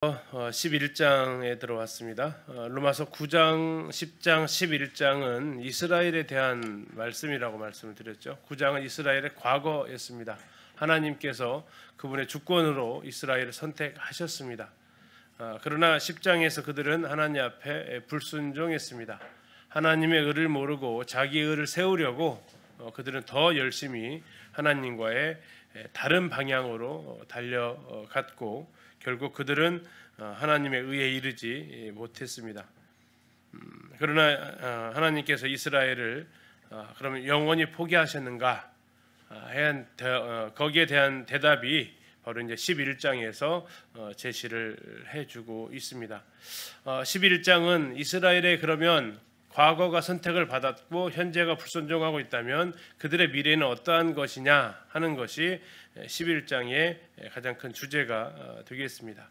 11장에 들어왔습니다. 로마서 9장, 10장, 11장은 이스라엘에 대한 말씀이라고 말씀을 드렸죠. 9장은 이스라엘의 과거였습니다. 하나님께서 그분의 주권으로 이스라엘을 선택하셨습니다. 그러나 10장에서 그들은 하나님 앞에 불순종했습니다. 하나님의 의를 모르고 자기 의를 세우려고 그들은 더 열심히 하나님과의 다른 방향으로 달려갔고 결국 그들은 하나님의 의에 이르지 못했습니다. 그러나 하나님께서 이스라엘을 그러면 영원히 포기하셨는가? 거기에 대한 대답이 바로 이제 11장에서 제시를 해주고 있습니다. 11장은 이스라엘의 그러면 과거가 선택을 받았고 현재가 불순종하고 있다면 그들의 미래는 어떠한 것이냐 하는 것이 11장의 가장 큰 주제가 되겠습니다.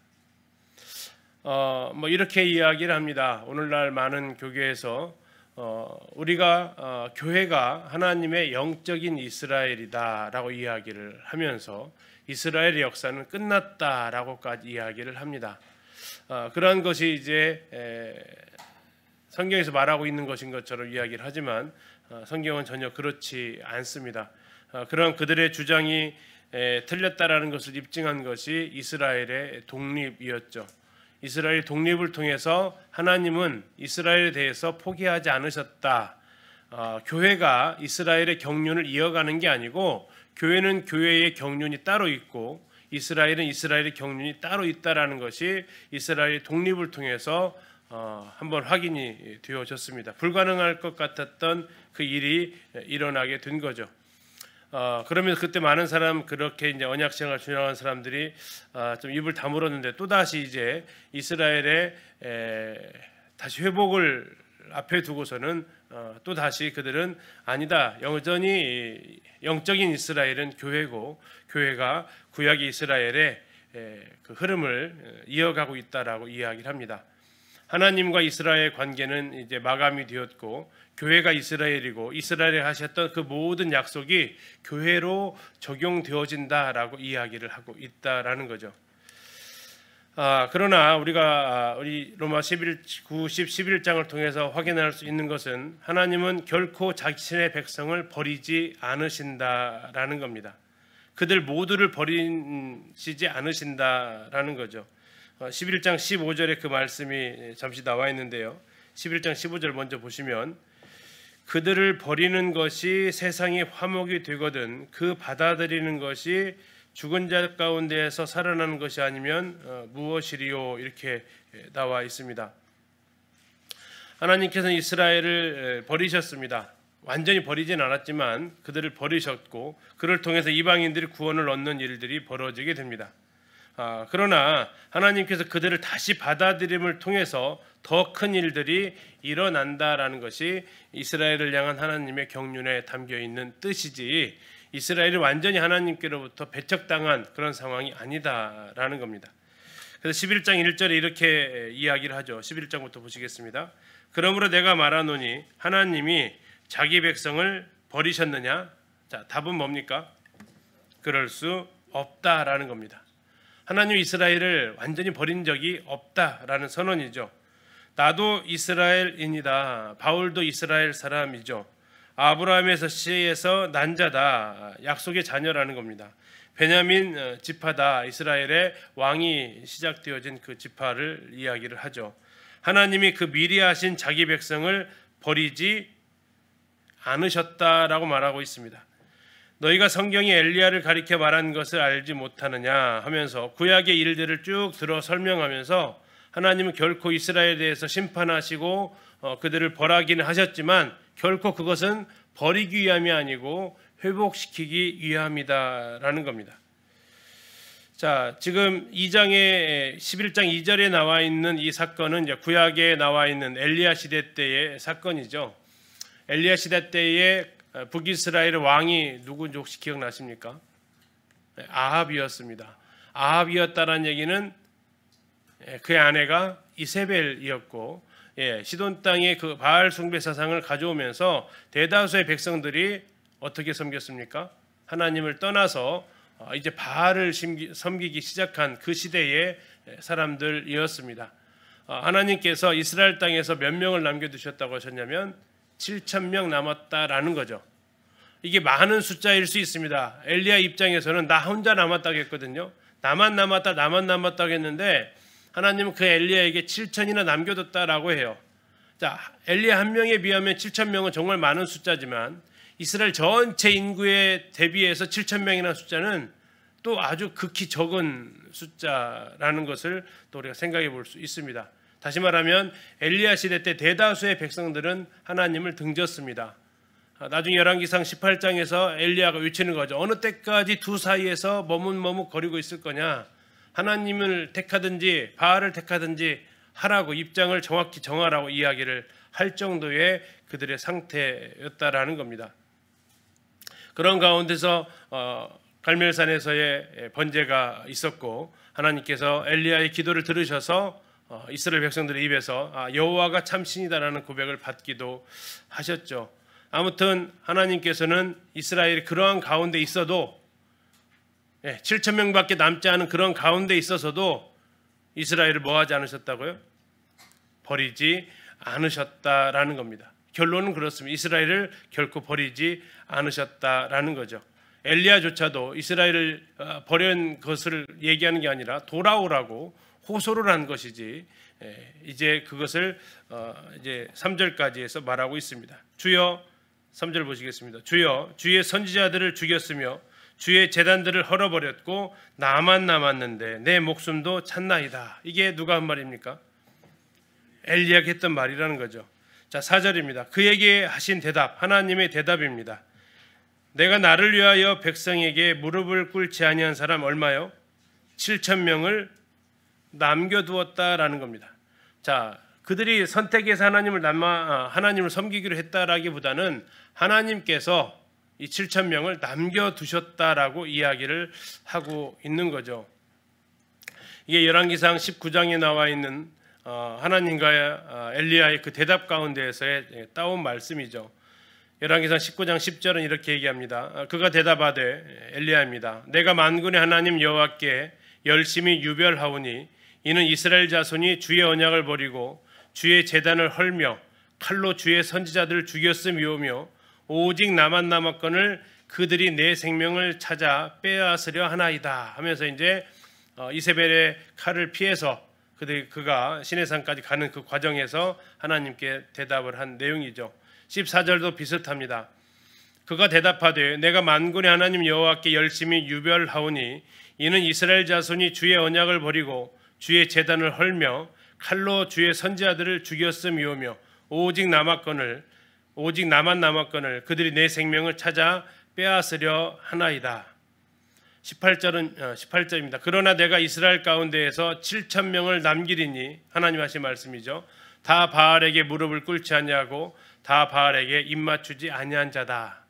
이렇게 이야기를 합니다. 오늘날 많은 교회에서 우리가 교회가 하나님의 영적인 이스라엘이다라고 이야기를 하면서 이스라엘의 역사는 끝났다라고까지 이야기를 합니다. 그러한 것이 이제 성경에서 말하고 있는 것인 것처럼 이야기를 하지만 성경은 전혀 그렇지 않습니다. 그런 그들의 주장이 틀렸다라는 것을 입증한 것이 이스라엘의 독립이었죠. 이스라엘 독립을 통해서 하나님은 이스라엘에 대해서 포기하지 않으셨다. 교회가 이스라엘의 경륜을 이어가는 게 아니고 교회는 교회의 경륜이 따로 있고 이스라엘은 이스라엘의 경륜이 따로 있다라는 것이 이스라엘의 독립을 통해서 한번 확인이 되어졌습니다. 불가능할 것 같았던 그 일이 일어나게 된 거죠. 그러면서 그때 많은 사람 그렇게 이제 언약 생활 준행한 사람들이 좀 입을 다물었는데 또 다시 이제 이스라엘의 다시 회복을 앞에 두고서는 또 다시 그들은 아니다. 여전히 영적인 이스라엘은 교회고 교회가 구약의 이스라엘의 그 흐름을 이어가고 있다라고 이야기를 합니다. 하나님과 이스라엘의 관계는 이제 마감이 되었고 교회가 이스라엘이고 이스라엘에 하셨던 그 모든 약속이 교회로 적용되어진다라고 이야기를 하고 있다라는 거죠. 그러나 우리가 우리 로마 11장을 통해서 확인할 수 있는 것은 하나님은 결코 자신의 백성을 버리지 않으신다라는 겁니다. 그들 모두를 버리지 않으신다라는 거죠. 11장 15절에 그 말씀이 잠시 나와 있는데요. 11장 15절 먼저 보시면 그들을 버리는 것이 세상의 화목이 되거든 그 받아들이는 것이 죽은 자 가운데에서 살아나는 것이 아니면 무엇이리요 이렇게 나와 있습니다. 하나님께서는 이스라엘을 버리셨습니다. 완전히 버리진 않았지만 그들을 버리셨고 그를 통해서 이방인들이 구원을 얻는 일들이 벌어지게 됩니다. 그러나 하나님께서 그들을 다시 받아들임을 통해서 더 큰 일들이 일어난다라는 것이 이스라엘을 향한 하나님의 경륜에 담겨 있는 뜻이지 이스라엘이 완전히 하나님께로부터 배척당한 그런 상황이 아니다라는 겁니다. 그래서 11장 1절에 이렇게 이야기를 하죠. 11장부터 보시겠습니다. 그러므로 내가 말하노니 하나님이 자기 백성을 버리셨느냐? 자, 답은 뭡니까? 그럴 수 없다라는 겁니다. 하나님 이스라엘을 완전히 버린 적이 없다라는 선언이죠. 나도 이스라엘인이다. 바울도 이스라엘 사람이죠. 아브라함에서 씨에서 난 자다. 약속의 자녀라는 겁니다. 베냐민 지파다. 이스라엘의 왕이 시작되어진 그 지파를 이야기를 하죠. 하나님이 그 미리 하신 자기 백성을 버리지 않으셨다라고 말하고 있습니다. 너희가 성경이 엘리야를 가리켜 말한 것을 알지 못하느냐 하면서 구약의 일들을 쭉 들어 설명하면서 하나님은 결코 이스라엘에 대해서 심판하시고 그들을 벌하기는 하셨지만 결코 그것은 버리기 위함이 아니고 회복시키기 위함이다라는 겁니다. 자, 지금 2장의 11장 2절에 나와 있는 이 사건은 이제 구약에 나와 있는 엘리야 시대 때의 사건이죠. 엘리야 시대 때의 북이스라엘의 왕이 누군지 혹시 기억나십니까? 아합이었습니다. 아합이었다는 얘기는 그의 아내가 이세벨이었고 시돈 땅에 그 바알 숭배 사상을 가져오면서 대다수의 백성들이 어떻게 섬겼습니까? 하나님을 떠나서 이제 바알을 섬기기 시작한 그 시대의 사람들이었습니다. 하나님께서 이스라엘 땅에서 몇 명을 남겨두셨다고 하셨냐면 7,000명 남았다라는 거죠. 이게 많은 숫자일 수 있습니다. 엘리야 입장에서는 나 혼자 남았다고 했거든요. 나만 남았다고 했는데 하나님은 그 엘리야에게 7,000이나 남겨뒀다라고 해요. 자, 엘리야 한 명에 비하면 7,000명은 정말 많은 숫자지만 이스라엘 전체 인구에 대비해서 7,000명이라는 숫자는 또 아주 극히 적은 숫자라는 것을 또 우리가 생각해 볼 수 있습니다. 다시 말하면 엘리야 시대 때 대다수의 백성들은 하나님을 등졌습니다. 나중에 열왕기상 18장에서 엘리야가 외치는 거죠. 어느 때까지 두 사이에서 머뭇머뭇거리고 있을 거냐. 하나님을 택하든지 바알을 택하든지 하라고 입장을 정확히 정하라고 이야기를 할 정도의 그들의 상태였다라는 겁니다. 그런 가운데서 갈멜산에서의 번제가 있었고 하나님께서 엘리야의 기도를 들으셔서 이스라엘 백성들의 입에서 여호와가 참 신이다라는 고백을 받기도 하셨죠. 아무튼 하나님께서는 이스라엘이 그러한 가운데 있어도 7,000명밖에 남지 않은 그런 가운데 있어서도 이스라엘을 뭐하지 않으셨다고요? 버리지 않으셨다라는 겁니다. 결론은 그렇습니다. 이스라엘을 결코 버리지 않으셨다라는 거죠. 엘리야조차도 이스라엘을 버린 것을 얘기하는 게 아니라 돌아오라고 호소를 한 것이지 이제 그것을 이제 3절까지 해서 말하고 있습니다. 주여 3절 보시겠습니다. 주여 주의 선지자들을 죽였으며 주의 제단들을 헐어버렸고 나만 남았는데 내 목숨도 찼나이다. 이게 누가 한 말입니까? 엘리야가 했던 말이라는 거죠. 자, 4절입니다. 그에게 하신 대답, 하나님의 대답입니다. 내가 나를 위하여 백성에게 무릎을 꿇지 아니한 사람 얼마요? 7,000명을 남겨두었다라는 겁니다. 자, 그들이 선택해서 하나님을 섬기기로 했다라기보다는 하나님께서 이 7,000명을 남겨두셨다라고 이야기를 하고 있는 거죠. 이게 열왕기상 19장에 나와 있는 하나님과 엘리야의 그 대답 가운데에서의 따온 말씀이죠. 열왕기상 19장 10절은 이렇게 얘기합니다. 그가 대답하되 엘리야입니다. 내가 만군의 하나님 여호와께 열심히 유별하오니 이는 이스라엘 자손이 주의 언약을 버리고 주의 제단을 헐며 칼로 주의 선지자들을 죽였음이오며 오직 나만 남았거늘 그들이 내 생명을 찾아 빼앗으려 하나이다 하면서 이제 이세벨의 칼을 피해서 그가 시내산까지 가는 그 과정에서 하나님께 대답을 한 내용이죠. 14절도 비슷합니다. 그가 대답하되 내가 만군의 하나님 여호와께 열심히 유별하오니 이는 이스라엘 자손이 주의 언약을 버리고 주의 제단을 헐며 칼로 주의 선지자들을 죽였음이오며 오직 나만 남았거늘 그들이 내 생명을 찾아 빼앗으려 하나이다. 18절입니다. 그러나 내가 이스라엘 가운데에서 7,000명을 남기리니 하나님 하신 말씀이죠. 다 바알에게 무릎을 꿇지 아니하고 다 바알에게 입맞추지 아니한 자다.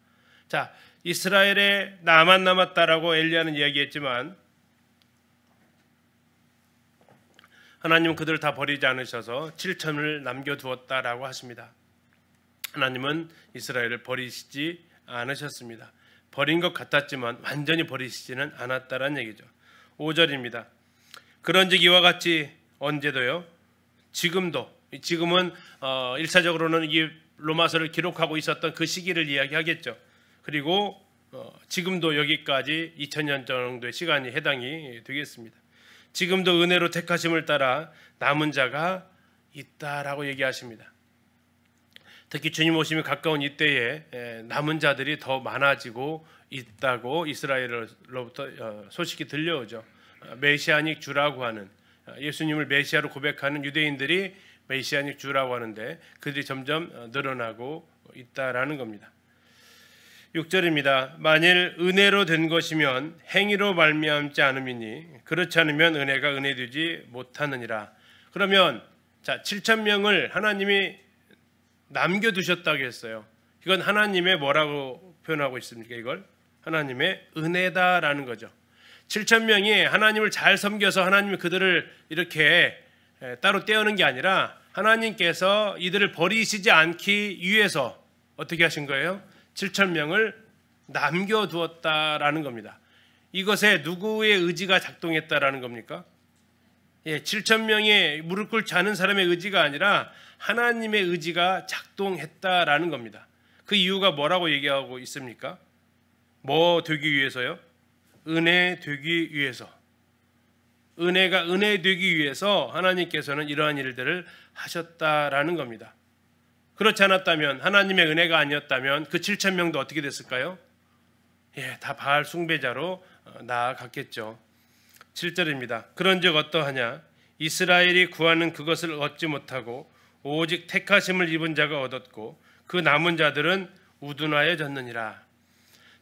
자, 이스라엘에 나만 남았다라고 엘리야는 이야기했지만 하나님은 그들을 다 버리지 않으셔서 7,000을 남겨두었다라고 하십니다. 하나님은 이스라엘을 버리시지 않으셨습니다. 버린 것 같았지만 완전히 버리시지는 않았다라는 얘기죠. 5절입니다. 그런즉 이와 같이 언제도요? 지금은 1차적으로는 이 로마서를 기록하고 있었던 그 시기를 이야기하겠죠. 그리고 지금도 여기까지 2000년 정도의 시간이 해당이 되겠습니다. 지금도 은혜로 택하심을 따라 남은 자가 있다라고 얘기하십니다. 특히 주님 오심이 가까운 이때에 남은 자들이 더 많아지고 있다고 이스라엘로부터 소식이 들려오죠. 메시아닉 주라고 하는 예수님을 메시아로 고백하는 유대인들이 메시아닉 주라고 하는데 그들이 점점 늘어나고 있다라는 겁니다. 6절입니다. 만일 은혜로 된 것이면 행위로 말미암지 않음이니 그렇지 않으면 은혜가 은혜되지 못하느니라. 그러면 7,000명을 하나님이 남겨두셨다고 했어요. 이건 하나님의 뭐라고 표현하고 있습니까? 이걸 하나님의 은혜다라는 거죠. 7,000명이 하나님을 잘 섬겨서 하나님이 그들을 이렇게 따로 떼어는 게 아니라 하나님께서 이들을 버리시지 않기 위해서 어떻게 하신 거예요? 7,000명을 남겨두었다라는 겁니다. 이것에 누구의 의지가 작동했다라는 겁니까? 7천 명의 무릎 꿇지 않은 사람의 의지가 아니라 하나님의 의지가 작동했다라는 겁니다. 그 이유가 뭐라고 얘기하고 있습니까? 뭐 되기 위해서요? 은혜 되기 위해서. 은혜가 은혜 되기 위해서 하나님께서는 이러한 일들을 하셨다라는 겁니다. 그렇지 않았다면, 하나님의 은혜가 아니었다면 그 7천 명도 어떻게 됐을까요? 다 바알 숭배자로 나아갔겠죠. 7절입니다. 그런즉 어떠하냐? 이스라엘이 구하는 그것을 얻지 못하고 오직 택하심을 입은 자가 얻었고 그 남은 자들은 우둔하여졌느니라.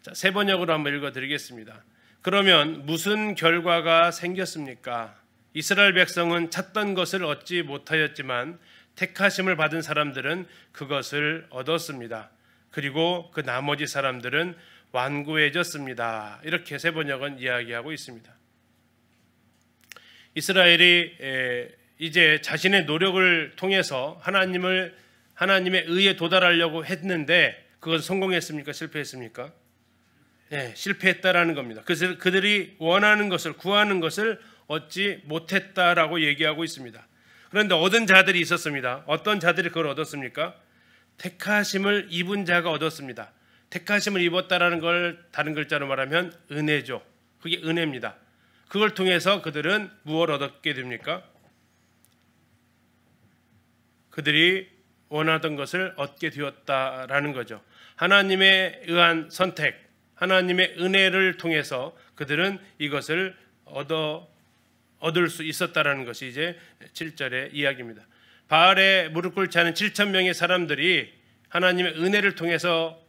자, 세 번역으로 한번 읽어드리겠습니다. 그러면 무슨 결과가 생겼습니까? 이스라엘 백성은 찾던 것을 얻지 못하였지만 택하심을 받은 사람들은 그것을 얻었습니다. 그리고 그 나머지 사람들은 완고해졌습니다. 이렇게 세 번역은 이야기하고 있습니다. 이스라엘이 이제 자신의 노력을 통해서 하나님의 의에 도달하려고 했는데 그것은 성공했습니까? 실패했습니까? 실패했다라는 겁니다. 그래서 그들이 원하는 것을, 구하는 것을 얻지 못했다라고 얘기하고 있습니다. 그런데 얻은 자들이 있었습니다. 어떤 자들이 그걸 얻었습니까? 택하심을 입은 자가 얻었습니다. 택하심을 입었다라는 걸 다른 글자로 말하면 은혜죠. 그게 은혜입니다. 그걸 통해서 그들은 무엇을 얻게 됩니까? 그들이 원하던 것을 얻게 되었다라는 거죠. 하나님에 의한 선택, 하나님의 은혜를 통해서 그들은 이것을 얻을 수 있었다라는 것이 이제 7절의 이야기입니다. 바알에 무릎 꿇지 않은 7천 명의 사람들이 하나님의 은혜를 통해서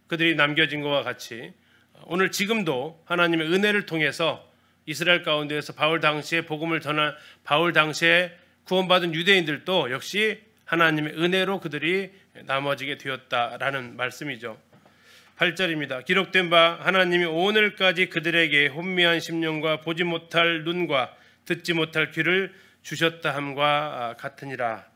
그들이 남겨진 것과 같이 오늘 지금도 하나님의 은혜를 통해서 이스라엘 가운데에서 바울 당시에 복음을 전한 바울 당시에 구원받은 유대인들도 역시 하나님의 은혜로 그들이 나머지게 되었다라는 말씀이죠. 8절입니다. 기록된 바 하나님이 오늘까지 그들에게 혼미한 심령과 보지 못할 눈과 듣지 못할 귀를 주셨다 함과 같으니라.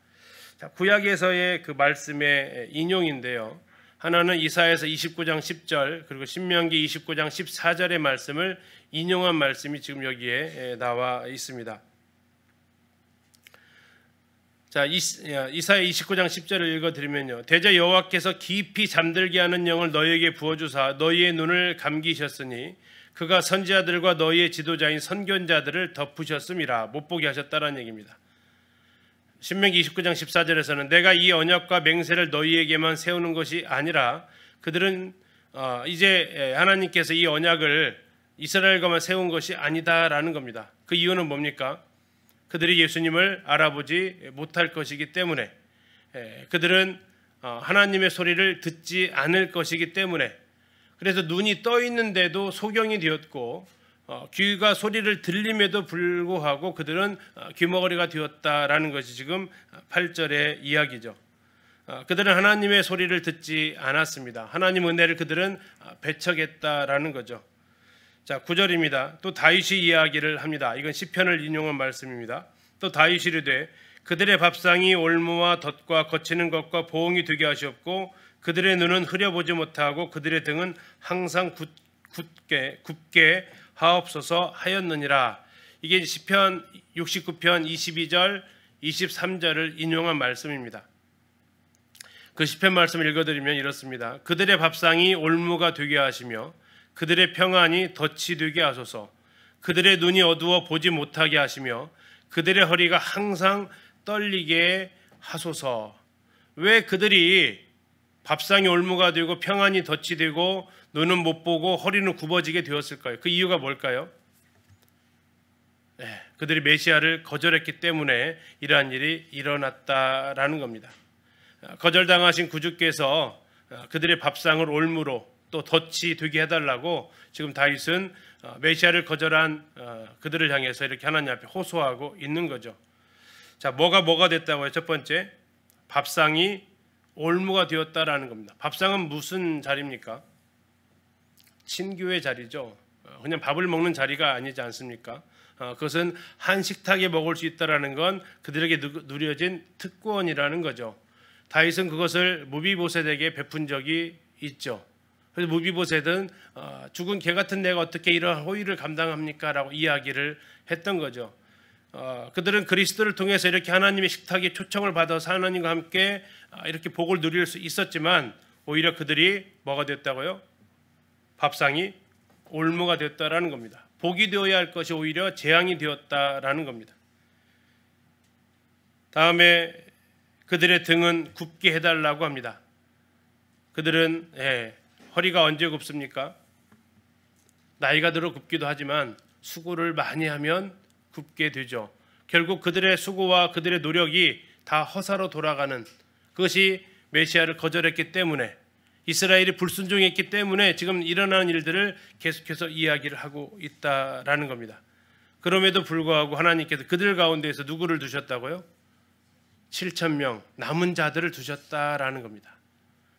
자, 구약에서의 그 말씀의 인용인데요. 하나는 이사야서 29장 10절 그리고 신명기 29장 14절의 말씀을 인용한 말씀이 지금 여기에 나와 있습니다. 자, 이사야 29장 10절을 읽어드리면요. 대저 여호와께서 깊이 잠들게 하는 영을 너희에게 부어주사 너희의 눈을 감기셨으니 그가 선지자들과 너희의 지도자인 선견자들을 덮으셨음이라. 못 보게 하셨다라는 얘기입니다. 신명기 29장 14절에서는 내가 이 언약과 맹세를 너희에게만 세우는 것이 아니라 그들은 이제 하나님께서 이 언약을 이스라엘과만 세운 것이 아니다라는 겁니다. 그 이유는 뭡니까? 그들이 예수님을 알아보지 못할 것이기 때문에, 그들은 하나님의 소리를 듣지 않을 것이기 때문에, 그래서 눈이 떠 있는데도 소경이 되었고 귀가 소리를 들림에도 불구하고 그들은 귀머거리가 되었다라는 것이 지금 8절의 이야기죠. 그들은 하나님의 소리를 듣지 않았습니다. 하나님 은혜를 그들은 배척했다라는 거죠. 자, 9절입니다. 또 다윗이 이야기를 합니다. 이건 시편을 인용한 말씀입니다. 또 다윗이 이르되 그들의 밥상이 올무와 덫과 거치는 것과 보응이 되게 하시옵고 그들의 눈은 흐려보지 못하고 그들의 등은 항상 굽게 하옵소서 하였느니라. 이게 시편 69편 22절 23절을 인용한 말씀입니다. 그 시편 말씀을 읽어드리면 이렇습니다. 그들의 밥상이 올무가 되게 하시며 그들의 평안이 덫이 되게 하소서. 그들의 눈이 어두워 보지 못하게 하시며 그들의 허리가 항상 떨리게 하소서. 왜 그들이 밥상이 올무가 되고 평안이 덫이 되고 눈은 못 보고 허리는 굽어지게 되었을까요? 그 이유가 뭘까요? 그들이 메시아를 거절했기 때문에 이러한 일이 일어났다라는 겁니다. 거절당하신 구주께서 그들의 밥상을 올무로 또 덫이 되게 해달라고 지금 다윗은 메시아를 거절한 그들을 향해서 이렇게 하나님 앞에 호소하고 있는 거죠. 자, 뭐가 됐다고요? 첫 번째, 밥상이 올무가 되었다라는 겁니다. 밥상은 무슨 자리입니까? 친교의 자리죠. 그냥 밥을 먹는 자리가 아니지 않습니까? 그것은 한 식탁에 먹을 수 있다라는 건 그들에게 누려진 특권이라는 거죠. 다윗은 그것을 무비보셋에게 베푼 적이 있죠. 그래서 무비보셋은 죽은 개 같은 내가 어떻게 이러한 호의를 감당합니까? 라고 이야기를 했던 거죠. 그들은 그리스도를 통해서 이렇게 하나님의 식탁에 초청을 받아서 하나님과 함께 이렇게 복을 누릴 수 있었지만 오히려 그들이 뭐가 됐다고요? 밥상이 올무가 됐다라는 겁니다. 복이 되어야 할 것이 오히려 재앙이 되었다라는 겁니다. 다음에 그들의 등은 굽게 해달라고 합니다. 그들은 허리가 언제 굽습니까? 나이가 들어 굽기도 하지만 수고를 많이 하면 굽게 되죠. 결국 그들의 수고와 그들의 노력이 다 허사로 돌아가는, 그것이 메시아를 거절했기 때문에, 이스라엘이 불순종했기 때문에 지금 일어나는 일들을 계속해서 이야기를 하고 있다라는 겁니다. 그럼에도 불구하고 하나님께서 그들 가운데에서 누구를 두셨다고요? 7,000명 남은 자들을 두셨다라는 겁니다.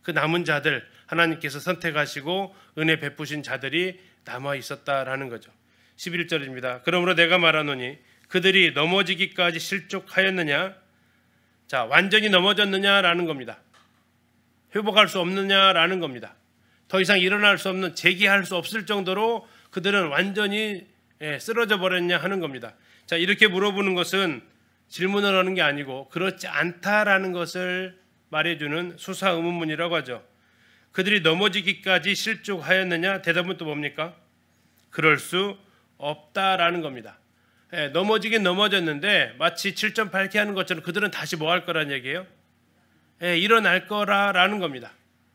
그 남은 자들, 하나님께서 선택하시고 은혜 베푸신 자들이 남아 있었다라는 거죠. 11절입니다. 그러므로 내가 말하노니 그들이 넘어지기까지 실족하였느냐? 자, 완전히 넘어졌느냐라는 겁니다. 회복할 수 없느냐라는 겁니다. 더 이상 일어날 수 없는, 재기할 수 없을 정도로 그들은 완전히 쓰러져 버렸냐 하는 겁니다. 자, 이렇게 물어보는 것은 질문을 하는 게 아니고 그렇지 않다라는 것을 말해주는 수사 의문문이라고 하죠. 그들이 넘어지기까지 실족하였느냐? 대답은 또 뭡니까? 그럴 수 없다라는 겁니다. 넘어지긴 넘어졌는데 마치 7.8K 하는 것처럼 그들은 다시 뭐 할 거란 얘기예요? 일어날 거라는 겁니다.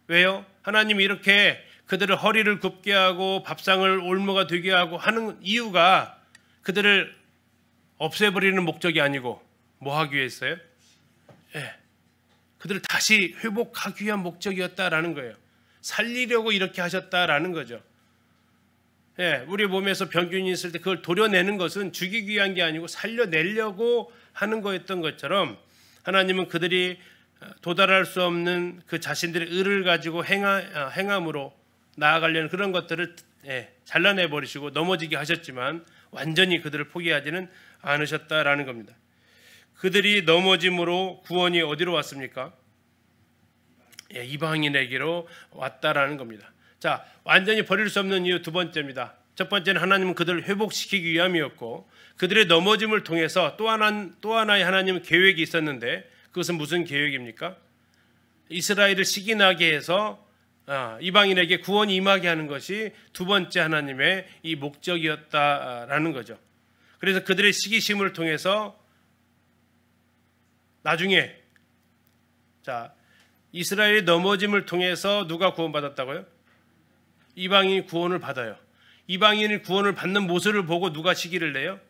왜요? 하나님이 이렇게 그들을 허리를 굽게 하고 밥상을 올무가 되게 하고 하는 이유가 그들을 없애버리는 목적이 아니고 뭐 하기 위해서요? 그들을 다시 회복하기 위한 목적이었다라는 거예요. 살리려고 이렇게 하셨다라는 거죠. 우리 몸에서 병균이 있을 때 그걸 도려내는 것은 죽이기 위한 게 아니고 살려내려고 하는 거였던 것처럼 하나님은 그들이 도달할 수 없는 그 자신들의 의를 가지고 행함으로 나아가려는 그런 것들을 잘라내 버리시고 넘어지게 하셨지만 완전히 그들을 포기하지는 않으셨다라는 겁니다. 그들이 넘어짐으로 구원이 어디로 왔습니까? 이방인에게로 왔다라는 겁니다. 자, 완전히 버릴 수 없는 이유 두 번째입니다. 첫 번째는 하나님은 그들을 회복시키기 위함이었고 그들의 넘어짐을 통해서 또 하나의 하나님의 계획이 있었는데 그것은 무슨 계획입니까? 이스라엘을 시기나게 해서 이방인에게 구원이 임하게 하는 것이 두 번째 하나님의 이 목적이었다라는 거죠. 그래서 그들의 시기심을 통해서 나중에 이스라엘의 넘어짐을 통해서 누가 구원받았다고요? 이방인이 구원을 받아요. 이방인이 구원을 받는 모습을 보고 누가 시기를 내요?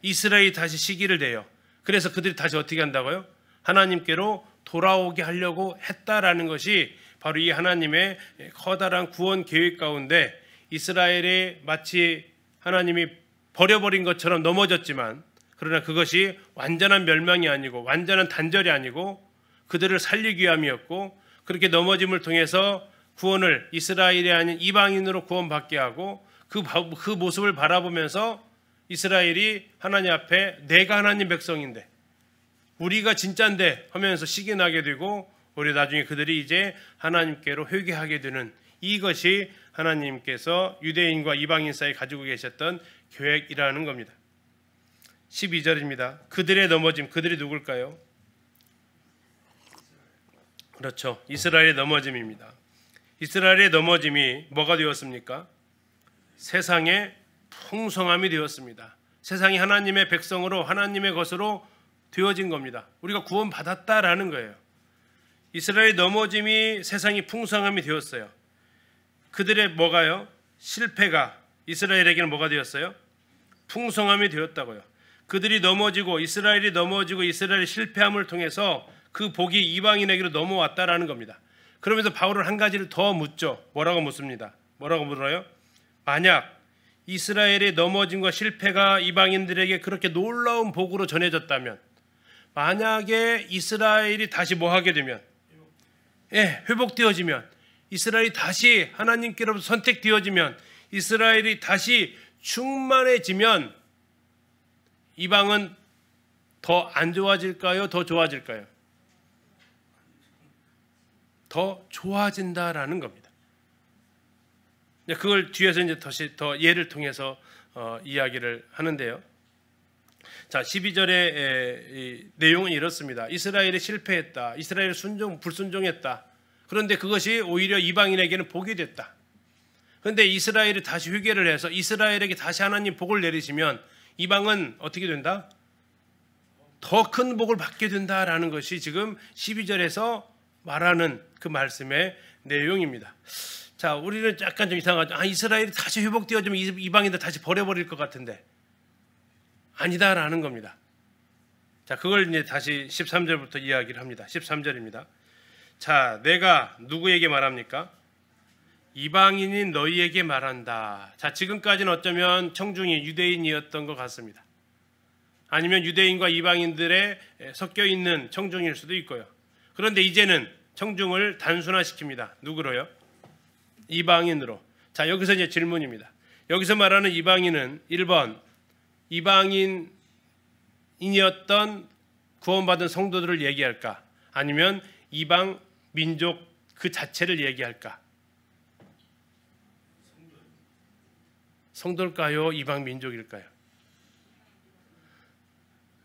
이스라엘이 다시 시기를 내요. 그래서 그들이 다시 어떻게 한다고요? 하나님께로 돌아오게 하려고 했다라는 것이 바로 이 하나님의 커다란 구원 계획 가운데 이스라엘이 마치 하나님이 버려버린 것처럼 넘어졌지만 그러나 그것이 완전한 멸망이 아니고 완전한 단절이 아니고 그들을 살리기 위함이었고 그렇게 넘어짐을 통해서 구원을 이스라엘이 아닌 이방인으로 구원받게 하고 그 모습을 바라보면서 이스라엘이 하나님 앞에 내가 하나님 백성인데 우리가 진짜인데 하면서 시기 나게 되고 우리 나중에 그들이 이제 하나님께로 회개하게 되는 이것이 하나님께서 유대인과 이방인 사이에 가지고 계셨던 계획이라는 겁니다. 12절입니다. 그들의 넘어짐, 그들이 누굴까요? 그렇죠. 이스라엘의 넘어짐입니다. 이스라엘의 넘어짐이 뭐가 되었습니까? 세상의 풍성함이 되었습니다. 세상이 하나님의 백성으로 하나님의 것으로 되어진 겁니다. 우리가 구원받았다라는 거예요. 이스라엘의 넘어짐이 세상이 풍성함이 되었어요. 그들의 뭐가요? 실패가 이스라엘에게는 뭐가 되었어요? 풍성함이 되었다고요. 그들이 넘어지고 이스라엘이 넘어지고 이스라엘의 실패함을 통해서 그 복이 이방인에게로 넘어왔다라는 겁니다. 그러면서 바울은 한 가지를 더 묻죠. 뭐라고 묻습니다. 뭐라고 물어요? 만약 이스라엘의 넘어짐과 실패가 이방인들에게 그렇게 놀라운 복으로 전해졌다면 만약에 이스라엘이 다시 뭐 하게 되면 회복되어지면 이스라엘이 다시 하나님께로부터 선택되어지면 이스라엘이 다시 충만해지면 이방은 더 안 좋아질까요? 더 좋아질까요? 더 좋아진다라는 겁니다. 그걸 뒤에서 이제 다시 더 예를 통해서 이야기를 하는데요. 자, 12절의 내용은 이렇습니다. 이스라엘이 실패했다. 이스라엘이 불순종했다. 그런데 그것이 오히려 이방인에게는 복이 됐다. 그런데 이스라엘이 다시 회개를 해서 이스라엘에게 다시 하나님 복을 내리시면 이방은 어떻게 된다? 더 큰 복을 받게 된다라는 것이 지금 12절에서 말하는 그 말씀의 내용입니다. 자, 우리는 약간 좀 이상하죠. 이스라엘이 다시 회복되어지면 이방인들 다시 버려버릴 것 같은데 아니다라는 겁니다. 자, 그걸 이제 다시 13절부터 이야기를 합니다. 13절입니다. 자, 내가 누구에게 말합니까? 이방인인 너희에게 말한다. 자, 지금까지는 어쩌면 청중이 유대인이었던 것 같습니다. 아니면 유대인과 이방인들의 섞여 있는 청중일 수도 있고요. 그런데 이제는 청중을 단순화시킵니다. 누구로요? 이방인으로. 자, 여기서 이제 질문입니다. 여기서 말하는 이방인은 1번 이방인이었던 구원받은 성도들을 얘기할까? 아니면 이방 민족 그 자체를 얘기할까? 성도일까요? 이방 민족일까요?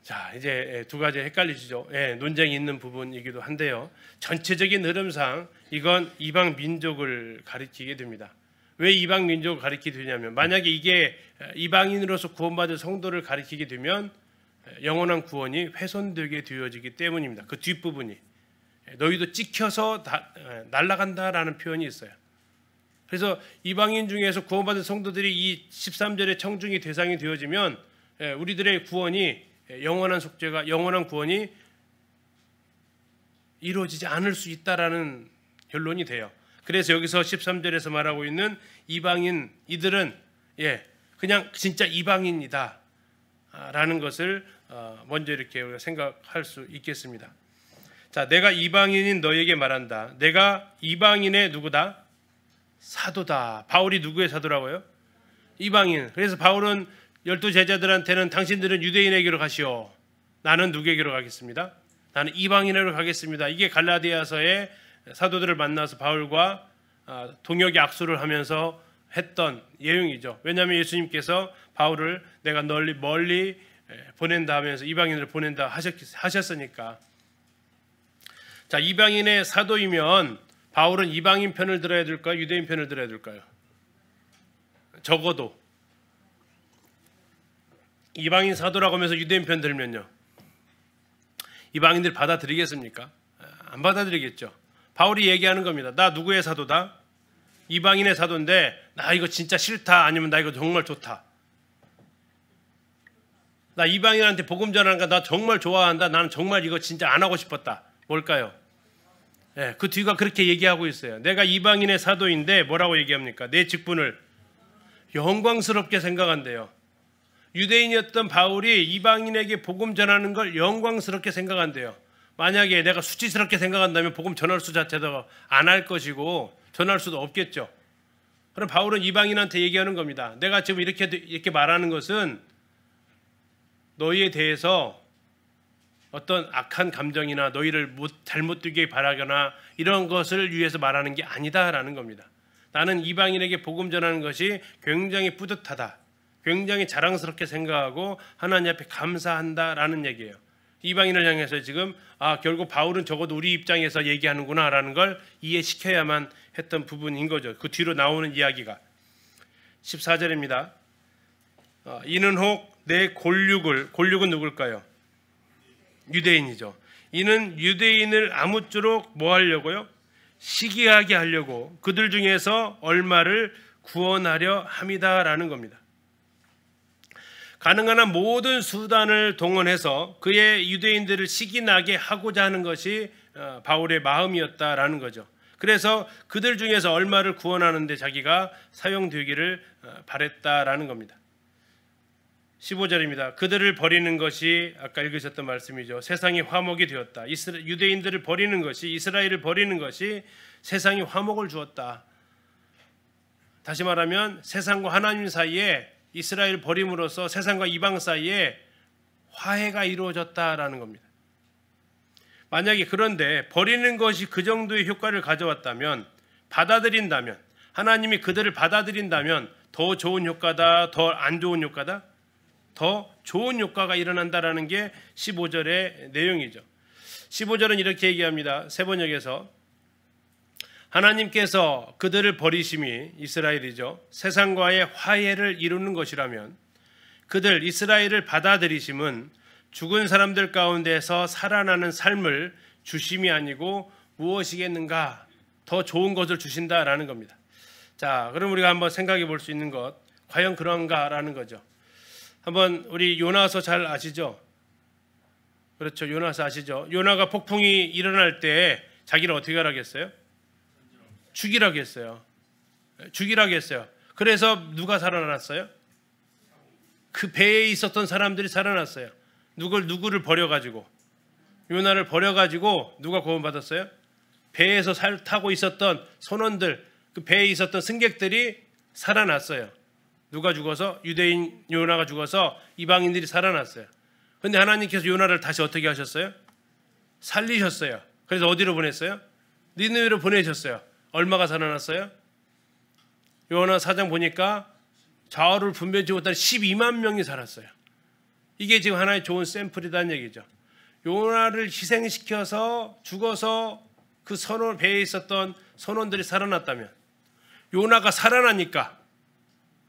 자, 이제 두 가지 헷갈리시죠? 논쟁이 있는 부분이기도 한데요. 전체적인 흐름상 이건 이방 민족을 가리키게 됩니다. 왜 이방 민족을 가리키게 되냐면 만약에 이게 이방인으로서 구원받은 성도를 가리키게 되면 영원한 구원이 훼손되게 되어지기 때문입니다. 그 뒷부분이 너희도 찍혀서 날아간다라는 표현이 있어요. 그래서 이방인 중에서 구원받은 성도들이 이 13절의 청중이 대상이 되어지면 우리들의 구원이 영원한 속죄가 영원한 구원이 이루어지지 않을 수 있다라는 결론이 돼요. 그래서 여기서 13절에서 말하고 있는 이방인 이들은 그냥 진짜 이방인이다 라는 것을 먼저 이렇게 우리가 생각할 수 있겠습니다. 자, 내가 이방인인 너에게 말한다. 내가 이방인의 누구다? 사도다. 바울이 누구의 사도라고요? 이방인. 그래서 바울은 12제자들한테는 당신들은 유대인에게로 가시오. 나는 누구에게로 가겠습니다? 나는 이방인에게로 가겠습니다. 이게 갈라디아서의 사도들을 만나서 바울과 동역의 악수를 하면서 했던 예용이죠. 왜냐하면 예수님께서 바울을 내가 멀리 보낸다 하면서 이방인을 보낸다 하셨으니까. 자, 이방인의 사도이면 바울은 이방인 편을 들어야 될까요? 유대인 편을 들어야 될까요? 적어도 이방인 사도라고 하면서 유대인 편 들면요, 이방인들 받아들이겠습니까? 안 받아들이겠죠. 바울이 얘기하는 겁니다. 나 누구의 사도다? 이방인의 사도인데 나 이거 진짜 싫다, 아니면 나 이거 정말 좋다. 나 이방인한테 복음 전하는 거 나 정말 좋아한다. 나는 정말 이거 진짜 안 하고 싶었다. 뭘까요? 그 뒤가 그렇게 얘기하고 있어요. 내가 이방인의 사도인데 뭐라고 얘기합니까? 내 직분을 영광스럽게 생각한대요. 유대인이었던 바울이 이방인에게 복음 전하는 걸 영광스럽게 생각한대요. 만약에 내가 수치스럽게 생각한다면 복음 전할 수 자체도 안 할 것이고 전할 수도 없겠죠. 그럼 바울은 이방인한테 얘기하는 겁니다. 내가 지금 이렇게 말하는 것은 너희에 대해서 어떤 악한 감정이나 너희를 잘못 되게 바라거나 이런 것을 위해서 말하는 게 아니다라는 겁니다. 나는 이방인에게 복음 전하는 것이 굉장히 뿌듯하다, 굉장히 자랑스럽게 생각하고 하나님 앞에 감사한다라는 얘기예요. 이방인을 향해서 지금 결국 바울은 적어도 우리 입장에서 얘기하는구나라는 걸 이해시켜야만 했던 부분인 거죠. 그 뒤로 나오는 이야기가 14절입니다. 이는 혹 내 골육은 누굴까요? 유대인이죠. 이는 유대인을 아무쪼록 뭐 하려고요? 시기하게 하려고 그들 중에서 얼마를 구원하려 함이다라는 겁니다. 가능한 한 모든 수단을 동원해서 그의 유대인들을 시기나게 하고자 하는 것이 바울의 마음이었다라는 거죠. 그래서 그들 중에서 얼마를 구원하는데 자기가 사용되기를 바랬다라는 겁니다. 15절입니다. 그들을 버리는 것이 아까 읽으셨던 말씀이죠. 세상이 화목이 되었다. 유대인들을 버리는 것이, 이스라엘을 버리는 것이 세상이 화목을 주었다. 다시 말하면 세상과 하나님 사이에 이스라엘 버림으로써 세상과 이방 사이에 화해가 이루어졌다라는 겁니다. 만약에 그런데 버리는 것이 그 정도의 효과를 가져왔다면, 받아들인다면, 하나님이 그들을 받아들인다면 더 좋은 효과다, 더 안 좋은 효과다? 더 좋은 효과가 일어난다라는 게 15절의 내용이죠. 15절은 이렇게 얘기합니다. 세번역에서 하나님께서 그들을 버리심이, 이스라엘이죠, 세상과의 화해를 이루는 것이라면 그들 이스라엘을 받아들이심은 죽은 사람들 가운데서 살아나는 삶을 주심이 아니고 무엇이겠는가? 더 좋은 것을 주신다라는 겁니다. 자, 그럼 우리가 한번 생각해 볼 수 있는 것, 과연 그런가라는 거죠. 한번 우리 요나서 잘 아시죠? 그렇죠. 요나서 아시죠? 요나가 폭풍이 일어날 때 자기를 어떻게 하라고 했어요? 죽이라고 했어요. 죽이라고 했어요. 그래서 누가 살아났어요? 그 배에 있었던 사람들이 살아났어요. 누구를 버려가지고, 요나를 버려가지고 누가 구원받았어요? 배에서 타고 있었던 선원들, 그 배에 있었던 승객들이 살아났어요. 누가 죽어서? 유대인 요나가 죽어서 이방인들이 살아났어요. 그런데 하나님께서 요나를 다시 어떻게 하셨어요? 살리셨어요. 그래서 어디로 보냈어요? 니느웨로 보내셨어요. 얼마가 살아났어요? 요나 4장 보니까 좌우를 분별하지 못한 12만 명이 살았어요. 이게 지금 하나의 좋은 샘플이라는 얘기죠. 요나를 희생시켜서 죽어서 그 배에 있었던 선원들이 살아났다면, 요나가 살아나니까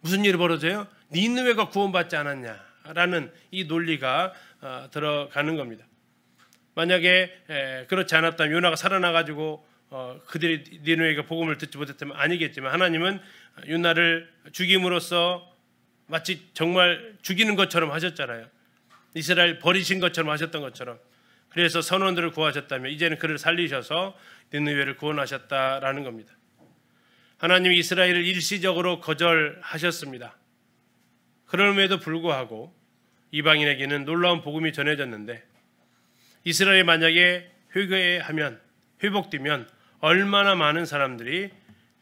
무슨 일이 벌어져요? 니느웨가 구원받지 않았냐라는 이 논리가 들어가는 겁니다. 만약에 그렇지 않았다면, 요나가 살아나가지고 그들이 니느웨가 복음을 듣지 못했다면 아니겠지만, 하나님은 요나를 죽임으로써 마치 정말 죽이는 것처럼 하셨잖아요. 이스라엘 버리신 것처럼 하셨던 것처럼. 그래서 선원들을 구하셨다면 이제는 그를 살리셔서 니느웨를 구원하셨다라는 겁니다. 하나님이 이스라엘을 일시적으로 거절하셨습니다. 그럼에도 불구하고 이방인에게는 놀라운 복음이 전해졌는데, 이스라엘이 만약에 회개하면, 회복되면 얼마나 많은 사람들이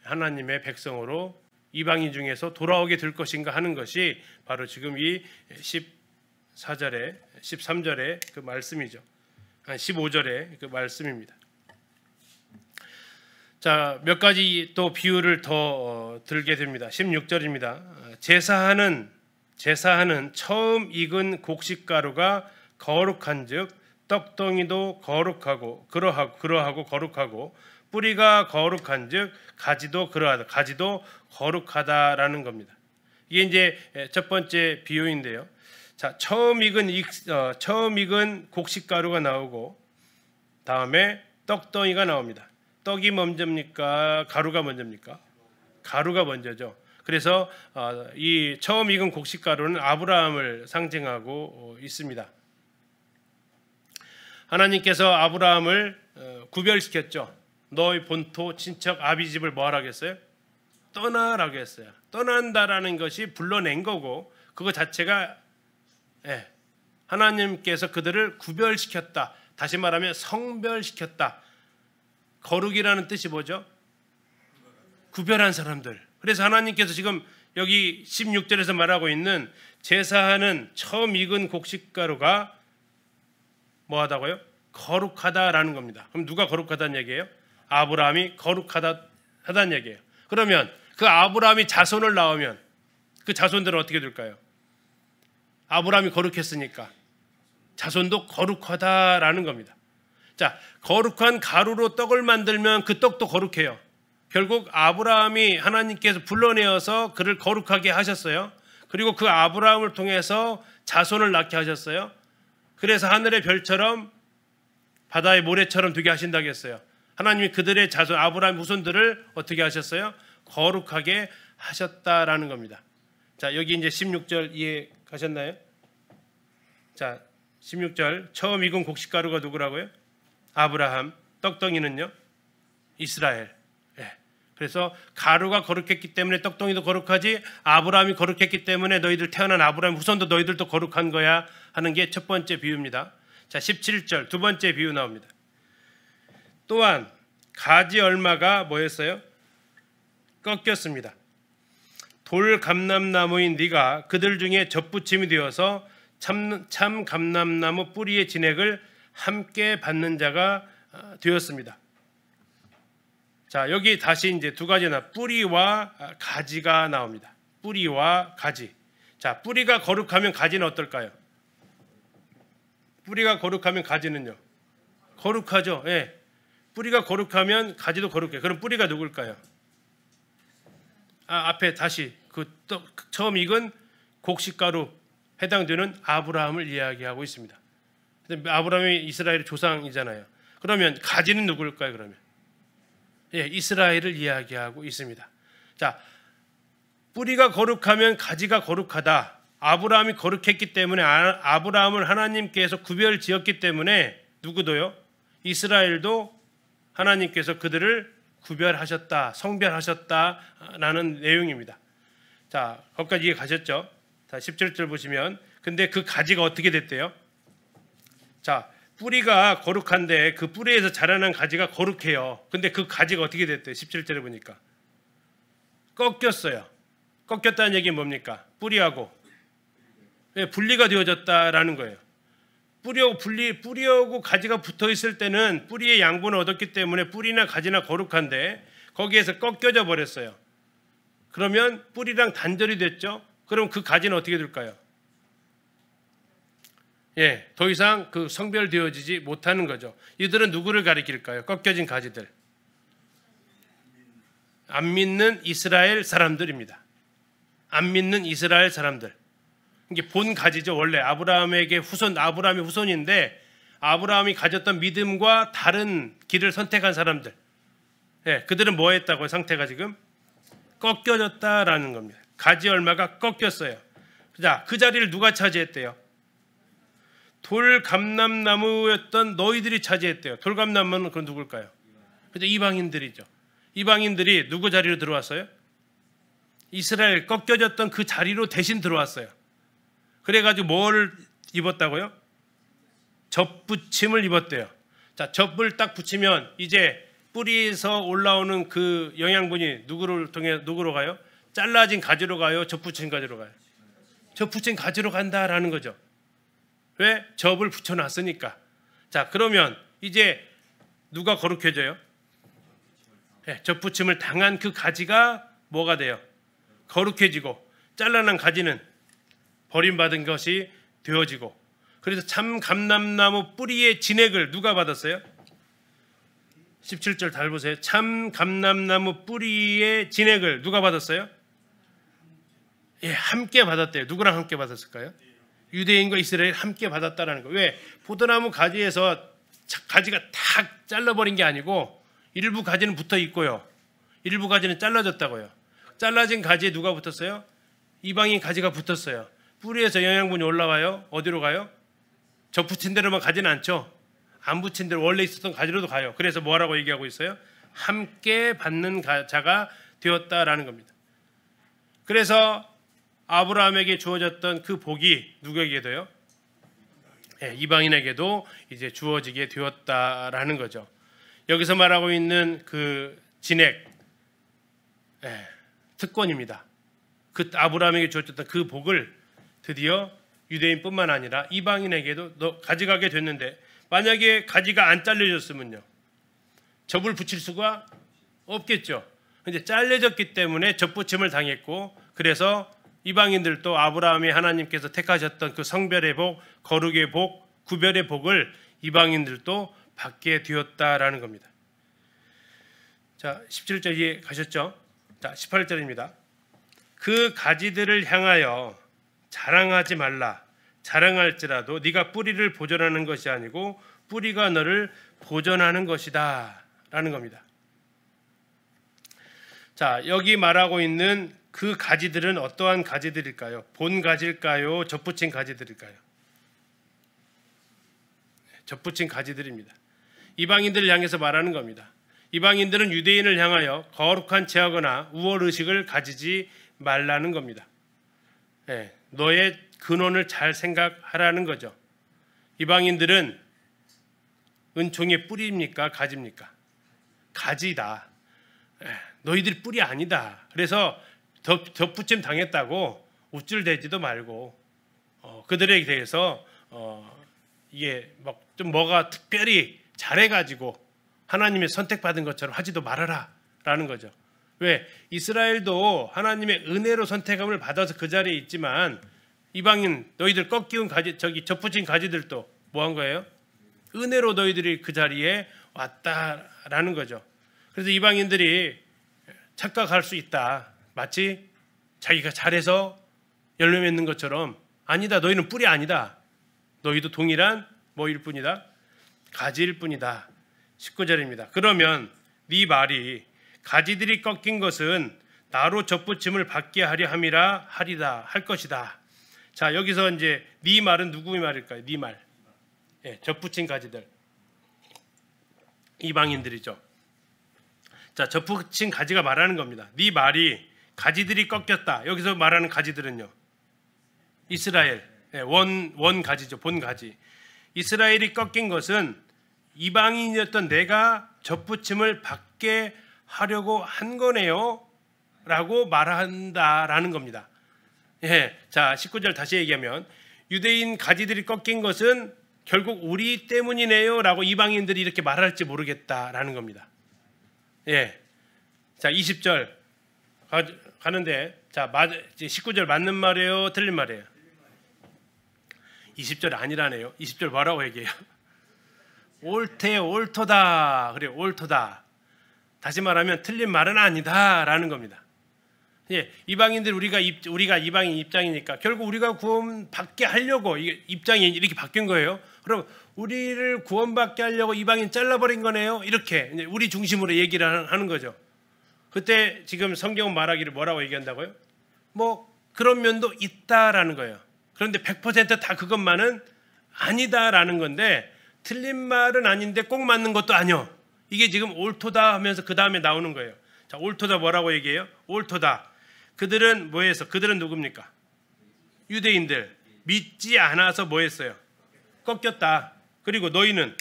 하나님의 백성으로 이방인 중에서 돌아오게 될 것인가 하는 것이 바로 지금 이 14절에 13절의 그 말씀이죠. 15절의 그 말씀입니다. 자, 몇 가지 또 비유를 더 들게 됩니다. 16절입니다. 제사하는 처음 익은 곡식가루가 거룩한즉 떡덩이도 거룩하고 그러하고 거룩하고, 뿌리가 거룩한즉 가지도 그러하다, 가지도 거룩하다라는 겁니다. 이게 이제 첫 번째 비유인데요. 자, 처음 익은 곡식가루가 나오고 다음에 떡덩이가 나옵니다. 떡이 먼저입니까? 가루가 먼저입니까? 가루가 먼저죠. 그래서 이 처음 익은 곡식가루는 아브라함을 상징하고 있습니다. 하나님께서 아브라함을 구별시켰죠. 너의 본토 친척 아비집을 뭐 하라고 했어요? 떠나라고 했어요. 떠난다라는 것이 불러낸 거고, 그거 자체가 하나님께서 그들을 구별시켰다. 다시 말하면 성별시켰다. 거룩이라는 뜻이 뭐죠? 구별한 사람들. 그래서 하나님께서 지금 여기 16절에서 말하고 있는 제사하는 처음 익은 곡식가루가 뭐하다고요? 거룩하다라는 겁니다. 그럼 누가 거룩하다는 얘기예요? 아브라함이 거룩하다는 얘기예요. 그러면 그 아브라함이 자손을 낳으면 그 자손들은 어떻게 될까요? 아브라함이 거룩했으니까 자손도 거룩하다라는 겁니다. 자, 거룩한 가루로 떡을 만들면 그 떡도 거룩해요. 결국 아브라함이 하나님께서 불러내어서 그를 거룩하게 하셨어요. 그리고 그 아브라함을 통해서 자손을 낳게 하셨어요. 그래서 하늘의 별처럼 바다의 모래처럼 되게 하신다고 했어요. 하나님이 그들의 자손 아브라함 후손들을 어떻게 하셨어요? 거룩하게 하셨다라는 겁니다. 자, 여기 이제 16절 이해 가셨나요? 자, 16절 처음 익은 곡식가루가 누구라고요? 아브라함. 떡덩이는요? 이스라엘. 그래서 가루가 거룩했기 때문에 떡덩이도 거룩하지, 아브라함이 거룩했기 때문에 너희들 태어난 아브라함 후손도 너희들도 거룩한 거야 하는 게 첫 번째 비유입니다. 자, 17절 두 번째 비유 나옵니다. 또한 가지 얼마가 뭐였어요? 꺾였습니다. 돌 감람나무인 네가 그들 중에 젖붙임이 되어서 참 감람나무 뿌리의 진액을 함께 받는 자가 되었습니다. 자, 여기 다시 이제 두 가지나 뿌리와 가지가 나옵니다. 뿌리와 가지. 자, 뿌리가 거룩하면 가지는 어떨까요? 뿌리가 거룩하면 가지는요? 거룩하죠. 예. 뿌리가 거룩하면 가지도 거룩해. 그럼 뿌리가 누굴까요? 앞에 다시 처음 익은 곡식가루 해당되는 아브라함을 이야기하고 있습니다. 아브라함이 이스라엘의 조상이잖아요. 그러면 가지는 누굴까요? 그러면 예, 이스라엘을 이야기하고 있습니다. 자, 뿌리가 거룩하면 가지가 거룩하다. 아브라함이 거룩했기 때문에 아브라함을 하나님께서 구별 지었기 때문에 누구도요? 이스라엘도 하나님께서 그들을 구별하셨다, 성별하셨다라는 내용입니다. 자, 거기까지 이해 가셨죠? 자, 17절 보시면 근데 그 가지가 어떻게 됐대요? 자, 뿌리가 거룩한데 그 뿌리에서 자라난 가지가 거룩해요. 근데 그 가지가 어떻게 됐대요? 17절에 보니까 꺾였어요. 꺾였다는 얘기는 뭡니까? 뿌리하고 분리가 되어졌다라는 거예요. 뿌리하고 가지가 붙어 있을 때는 뿌리의 양분을 얻었기 때문에 뿌리나 가지나 거룩한데 거기에서 꺾여져 버렸어요. 그러면 뿌리랑 단절이 됐죠. 그럼 그 가지는 어떻게 될까요? 예, 더 이상 그 성별되어지지 못하는 거죠. 이들은 누구를 가리킬까요? 꺾여진 가지들. 안 믿는 이스라엘 사람들입니다. 안 믿는 이스라엘 사람들. 이게 본 가지죠. 원래 아브라함의 후손인데 아브라함이 가졌던 믿음과 다른 길을 선택한 사람들. 예, 그들은 뭐 했다고요? 상태가 지금 꺾여졌다라는 겁니다. 가지 얼마가 꺾였어요. 자, 그 자리를 누가 차지했대요? 돌감람나무였던 너희들이 차지했대요. 돌감나무는 그건 누굴까요? 그죠? 이방인들이죠. 이방인들이 누구 자리로 들어왔어요? 이스라엘 꺾여졌던 그 자리로 대신 들어왔어요. 그래가지고 뭘 입었다고요? 접붙임을 입었대요. 자, 접을 딱 붙이면 이제 뿌리에서 올라오는 그 영양분이 누구로 가요? 잘라진 가지로 가요? 접붙인 가지로 가요? 접붙인 가지로 간다라는 거죠. 왜? 접을 붙여놨으니까. 자, 그러면 이제 누가 거룩해져요? 네, 접붙임을 당한 그 가지가 뭐가 돼요? 거룩해지고 잘라난 가지는 버림받은 것이 되어지고. 그래서 참 감람나무 뿌리의 진액을 누가 받았어요? 17절 잘 보세요. 참 감람나무 뿌리의 진액을 누가 받았어요? 예, 함께 받았대요. 누구랑 함께 받았을까요? 유대인과 이스라엘 함께 받았다라는 거. 왜? 포도나무 가지에서 가지가 탁 잘라버린 게 아니고 일부 가지는 붙어 있고요. 일부 가지는 잘라졌다고요. 잘라진 가지에 누가 붙었어요? 이방인 가지가 붙었어요. 뿌리에서 영양분이 올라와요. 어디로 가요? 접붙인 대로만 가지는 않죠. 안 붙인 대로 원래 있었던 가지로도 가요. 그래서 뭐라고 얘기하고 있어요? 함께 받는 자가 되었다라는 겁니다. 그래서 아브라함에게 주어졌던 그 복이 누구에게도요? 네, 이방인에게도 이제 주어지게 되었다라는 거죠. 여기서 말하고 있는 그 진액, 특권입니다. 그 아브라함에게 주어졌던 그 복을 드디어 유대인뿐만 아니라 이방인에게도 가져가게 됐는데 만약에 가지가 안 잘려졌으면요, 접을 붙일 수가 없겠죠. 이제 잘려졌기 때문에 접붙임을 당했고, 그래서 이방인들도 아브라함이 하나님께서 택하셨던 그 성별의 복, 거룩의 복, 구별의 복을 이방인들도 받게 되었다라는 겁니다. 자, 17절 이해 가셨죠? 자, 18절입니다. 그 가지들을 향하여 자랑하지 말라. 자랑할지라도 네가 뿌리를 보존하는 것이 아니고 뿌리가 너를 보존하는 것이다 라는 겁니다. 자, 여기 말하고 있는 그 가지들은 어떠한 가지들일까요? 본 가지일까요? 접붙인 가지들일까요? 접붙인 가지들입니다. 이방인들을 향해서 말하는 겁니다. 이방인들은 유대인을 향하여 거룩한 죄하거나 우월의식을 가지지 말라는 겁니다. 너의 근원을 잘 생각하라는 거죠. 이방인들은 은총의 뿌리입니까? 가지입니까? 가지다. 너희들이 뿌리 아니다. 그래서 덧붙임 당했다고 우쭐대지도 말고 그들에 대해서 이게 좀 뭐가 특별히 잘해가지고 하나님의 선택받은 것처럼 하지도 말아라 라는 거죠. 왜? 이스라엘도 하나님의 은혜로 선택함을 받아서 그 자리에 있지만 이방인 너희들 꺾이운 가지 접붙인 가지들도 뭐 한 거예요? 은혜로 너희들이 그 자리에 왔다라는 거죠. 그래서 이방인들이 착각할 수 있다. 마치 자기가 잘해서 열매 맺는 것처럼 아니다. 너희는 뿔이 아니다. 너희도 동일한 뭐일 뿐이다? 가지일 뿐이다. 19절입니다. 그러면 네 말이 가지들이 꺾인 것은 나로 접붙임을 받게 하려 함이라 하리다 할 것이다. 자, 여기서 이제 네 말은 누구의 말일까요? 네 말. 예, 접붙인 가지들. 이방인들이죠. 자, 접붙인 가지가 말하는 겁니다. 네 말이 가지들이 꺾였다. 여기서 말하는 가지들은요. 이스라엘. 예, 원 가지죠. 본 가지. 이스라엘이 꺾인 것은 이방인이었던 내가 접붙임을 받게 하려고 한 거네요 라고 말한다라는 겁니다. 예, 자 19절 다시 얘기하면 유대인 가지들이 꺾인 것은 결국 우리 때문이네요 라고 이방인들이 이렇게 말할지 모르겠다라는 겁니다. 예, 자 20절 가는데 자 19절 맞는 말이에요 틀린 말이에요? 20절 아니라네요. 20절 뭐라고 얘기해요? 옳대 옳도다. 그래 옳도다. 다시 말하면 틀린 말은 아니다라는 겁니다. 예, 이방인들 우리가 이방인 입장이니까 결국 우리가 구원받게 하려고 입장이 이렇게 바뀐 거예요. 그럼 우리를 구원받게 하려고 이방인 잘라버린 거네요. 이렇게 이제 우리 중심으로 얘기를 하는 거죠. 그때 지금 성경은 말하기를 뭐라고 얘기한다고요? 뭐 그런 면도 있다라는 거예요. 그런데 100% 다 그것만은 아니다라는 건데 틀린 말은 아닌데 꼭 맞는 것도 아니요. 이게 지금 옳도다 하면서 그 다음에 나오는 거예요. 자, 옳도다 뭐라고 얘기해요? 옳도다. 그들은 뭐해서? 그들은 누굽니까? 유대인들. 믿지 않아서 뭐했어요? 꺾였다. 그리고 너희는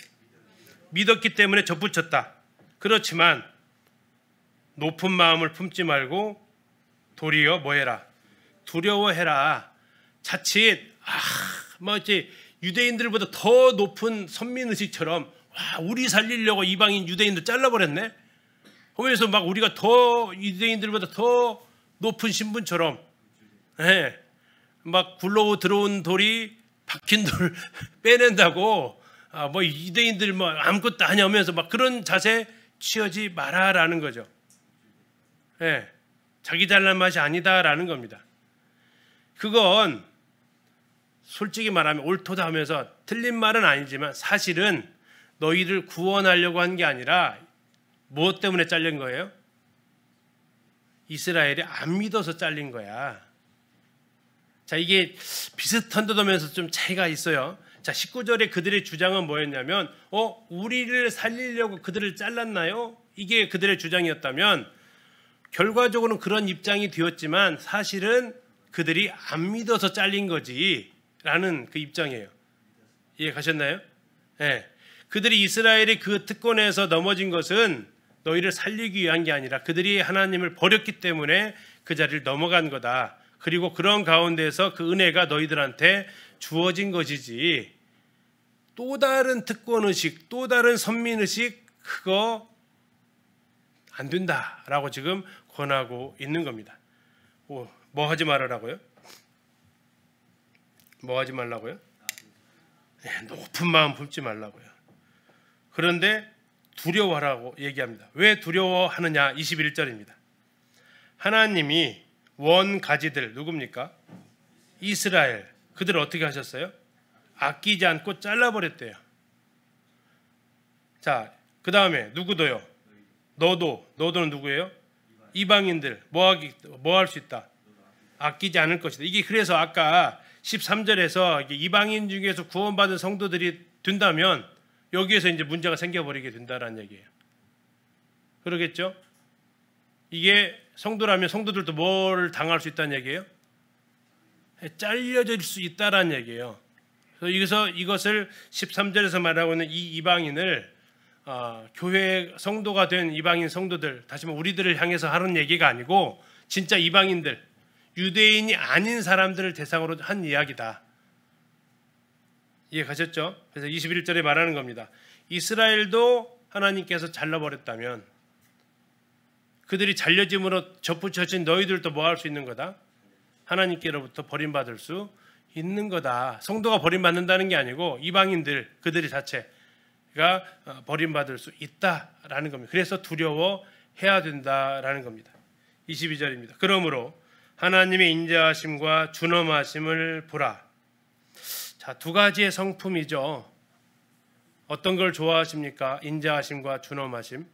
믿었기 때문에 접붙였다. 그렇지만 높은 마음을 품지 말고 도리어 뭐해라? 두려워해라. 자칫 뭐지 유대인들보다 더 높은 선민의식처럼 와, 우리 살리려고 이방인 유대인들 잘라버렸네. 하면서 막 우리가 더 유대인들보다 더 높은 신분처럼 예, 막 굴러 들어온 돌이 박힌 돌 빼낸다고 뭐 유대인들 뭐 아무것도 아니야 하면서 막 그런 자세 취하지 마라라는 거죠. 예, 자기 잘난 맛이 아니다라는 겁니다. 그건 솔직히 말하면 옳도다 하면서 틀린 말은 아니지만 사실은 너희를 구원하려고 한 게 아니라 무엇 때문에 잘린 거예요? 이스라엘이 안 믿어서 잘린 거야. 자, 이게 비슷한 듯 하면서 좀 차이가 있어요. 자, 19절에 그들의 주장은 뭐였냐면 우리를 살리려고 그들을 잘랐나요? 이게 그들의 주장이었다면 결과적으로는 그런 입장이 되었지만 사실은 그들이 안 믿어서 잘린 거지 라는 그 입장이에요. 이해 가셨나요? 네. 그들이 이스라엘의 그 특권에서 넘어진 것은 너희를 살리기 위한 게 아니라 그들이 하나님을 버렸기 때문에 그 자리를 넘어간 거다. 그리고 그런 가운데서 그 은혜가 너희들한테 주어진 것이지 또 다른 특권의식, 또 다른 선민의식 그거 안 된다라고 지금 권하고 있는 겁니다. 뭐 하지 말아라고요? 뭐 하지 말라고요? 네, 높은 마음 품지 말라고요. 그런데 두려워하라고 얘기합니다. 왜 두려워하느냐? 21절입니다. 하나님이 원 가지들 누굽니까? 이스라엘. 그들을 어떻게 하셨어요? 아끼지 않고 잘라버렸대요. 자, 그 다음에 누구도요? 너도는 누구예요? 이방인들. 뭐 할 수 있다? 아끼지 않을 것이다. 이게 그래서 아까 13절에서 이방인 중에서 구원받은 성도들이 된다면 여기에서 이제 문제가 생겨버리게 된다라는 얘기예요. 그러겠죠? 이게 성도라면 성도들도 뭘 당할 수 있다는 얘기예요? 잘려질 수 있다라는 얘기예요. 그래서 여기서 이것을 13절에서 말하고 있는 이 이방인을 교회 성도가 된 이방인 성도들, 다시 말해 우리들을 향해서 하는 얘기가 아니고 진짜 이방인들, 유대인이 아닌 사람들을 대상으로 한 이야기다. 이해 가셨죠? 그래서 21절에 말하는 겁니다. 이스라엘도 하나님께서 잘라버렸다면 그들이 잘려짐으로 접붙여진 너희들도 뭐 할 수 있는 거다? 하나님께로부터 버림받을 수 있는 거다. 성도가 버림받는다는 게 아니고 이방인들 그들이 자체가 버림받을 수 있다라는 겁니다. 그래서 두려워해야 된다라는 겁니다. 22절입니다. 그러므로 하나님의 인자하심과 준엄하심을 보라. 자, 두 가지의 성품이죠. 어떤 걸 좋아하십니까? 인자하심과 준엄하심.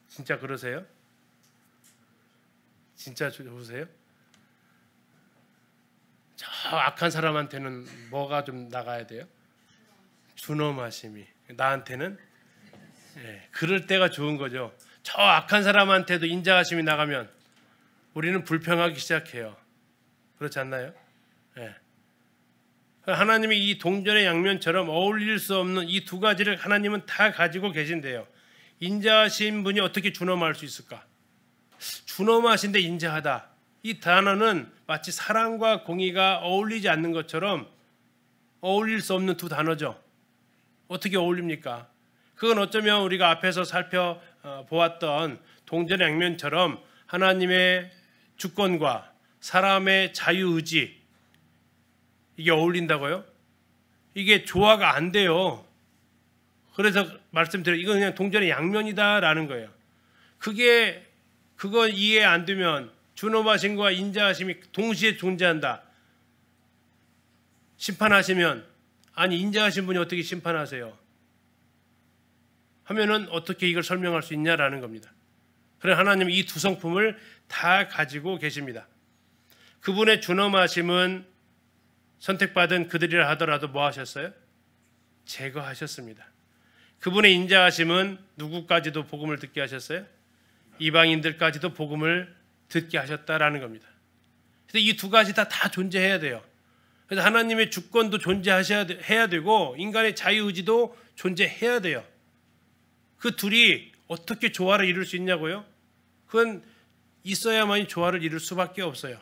진짜 그러세요? 진짜 좋으세요? 저 악한 사람한테는 뭐가 좀 나가야 돼요? 준엄하심이. 나한테는 그럴 때가 좋은 거죠. 저 악한 사람한테도 인자하심이 나가면 우리는 불평하기 시작해요. 그렇지 않나요? 하나님이 이 동전의 양면처럼 어울릴 수 없는 이 두 가지를 하나님은 다 가지고 계신데요. 인자하신 분이 어떻게 준엄할 수 있을까? 준엄하신데 인자하다. 이 단어는 마치 사랑과 공의가 어울리지 않는 것처럼 어울릴 수 없는 두 단어죠. 어떻게 어울립니까? 그건 어쩌면 우리가 앞에서 살펴보았던 동전의 양면처럼 하나님의 주권과 사람의 자유의지, 이게 어울린다고요? 이게 조화가 안 돼요. 그래서 말씀드려요. 이건 그냥 동전의 양면이다라는 거예요. 그거 이해 안 되면 준엄하심과 인자하심이 동시에 존재한다. 심판하시면 아니 인자하신 분이 어떻게 심판하세요? 하면은 어떻게 이걸 설명할 수 있냐라는 겁니다. 그래서 하나님은 이 두 성품을 다 가지고 계십니다. 그분의 준엄하심은 선택받은 그들이라 하더라도 뭐 하셨어요? 제거하셨습니다. 그분의 인자하심은 누구까지도 복음을 듣게 하셨어요? 이방인들까지도 복음을 듣게 하셨다라는 겁니다. 그래서 이 두 가지 다 존재해야 돼요. 그래서 하나님의 주권도 존재해야 되고 인간의 자유의지도 존재해야 돼요. 그 둘이 어떻게 조화를 이룰 수 있냐고요? 그건 있어야만이 조화를 이룰 수밖에 없어요.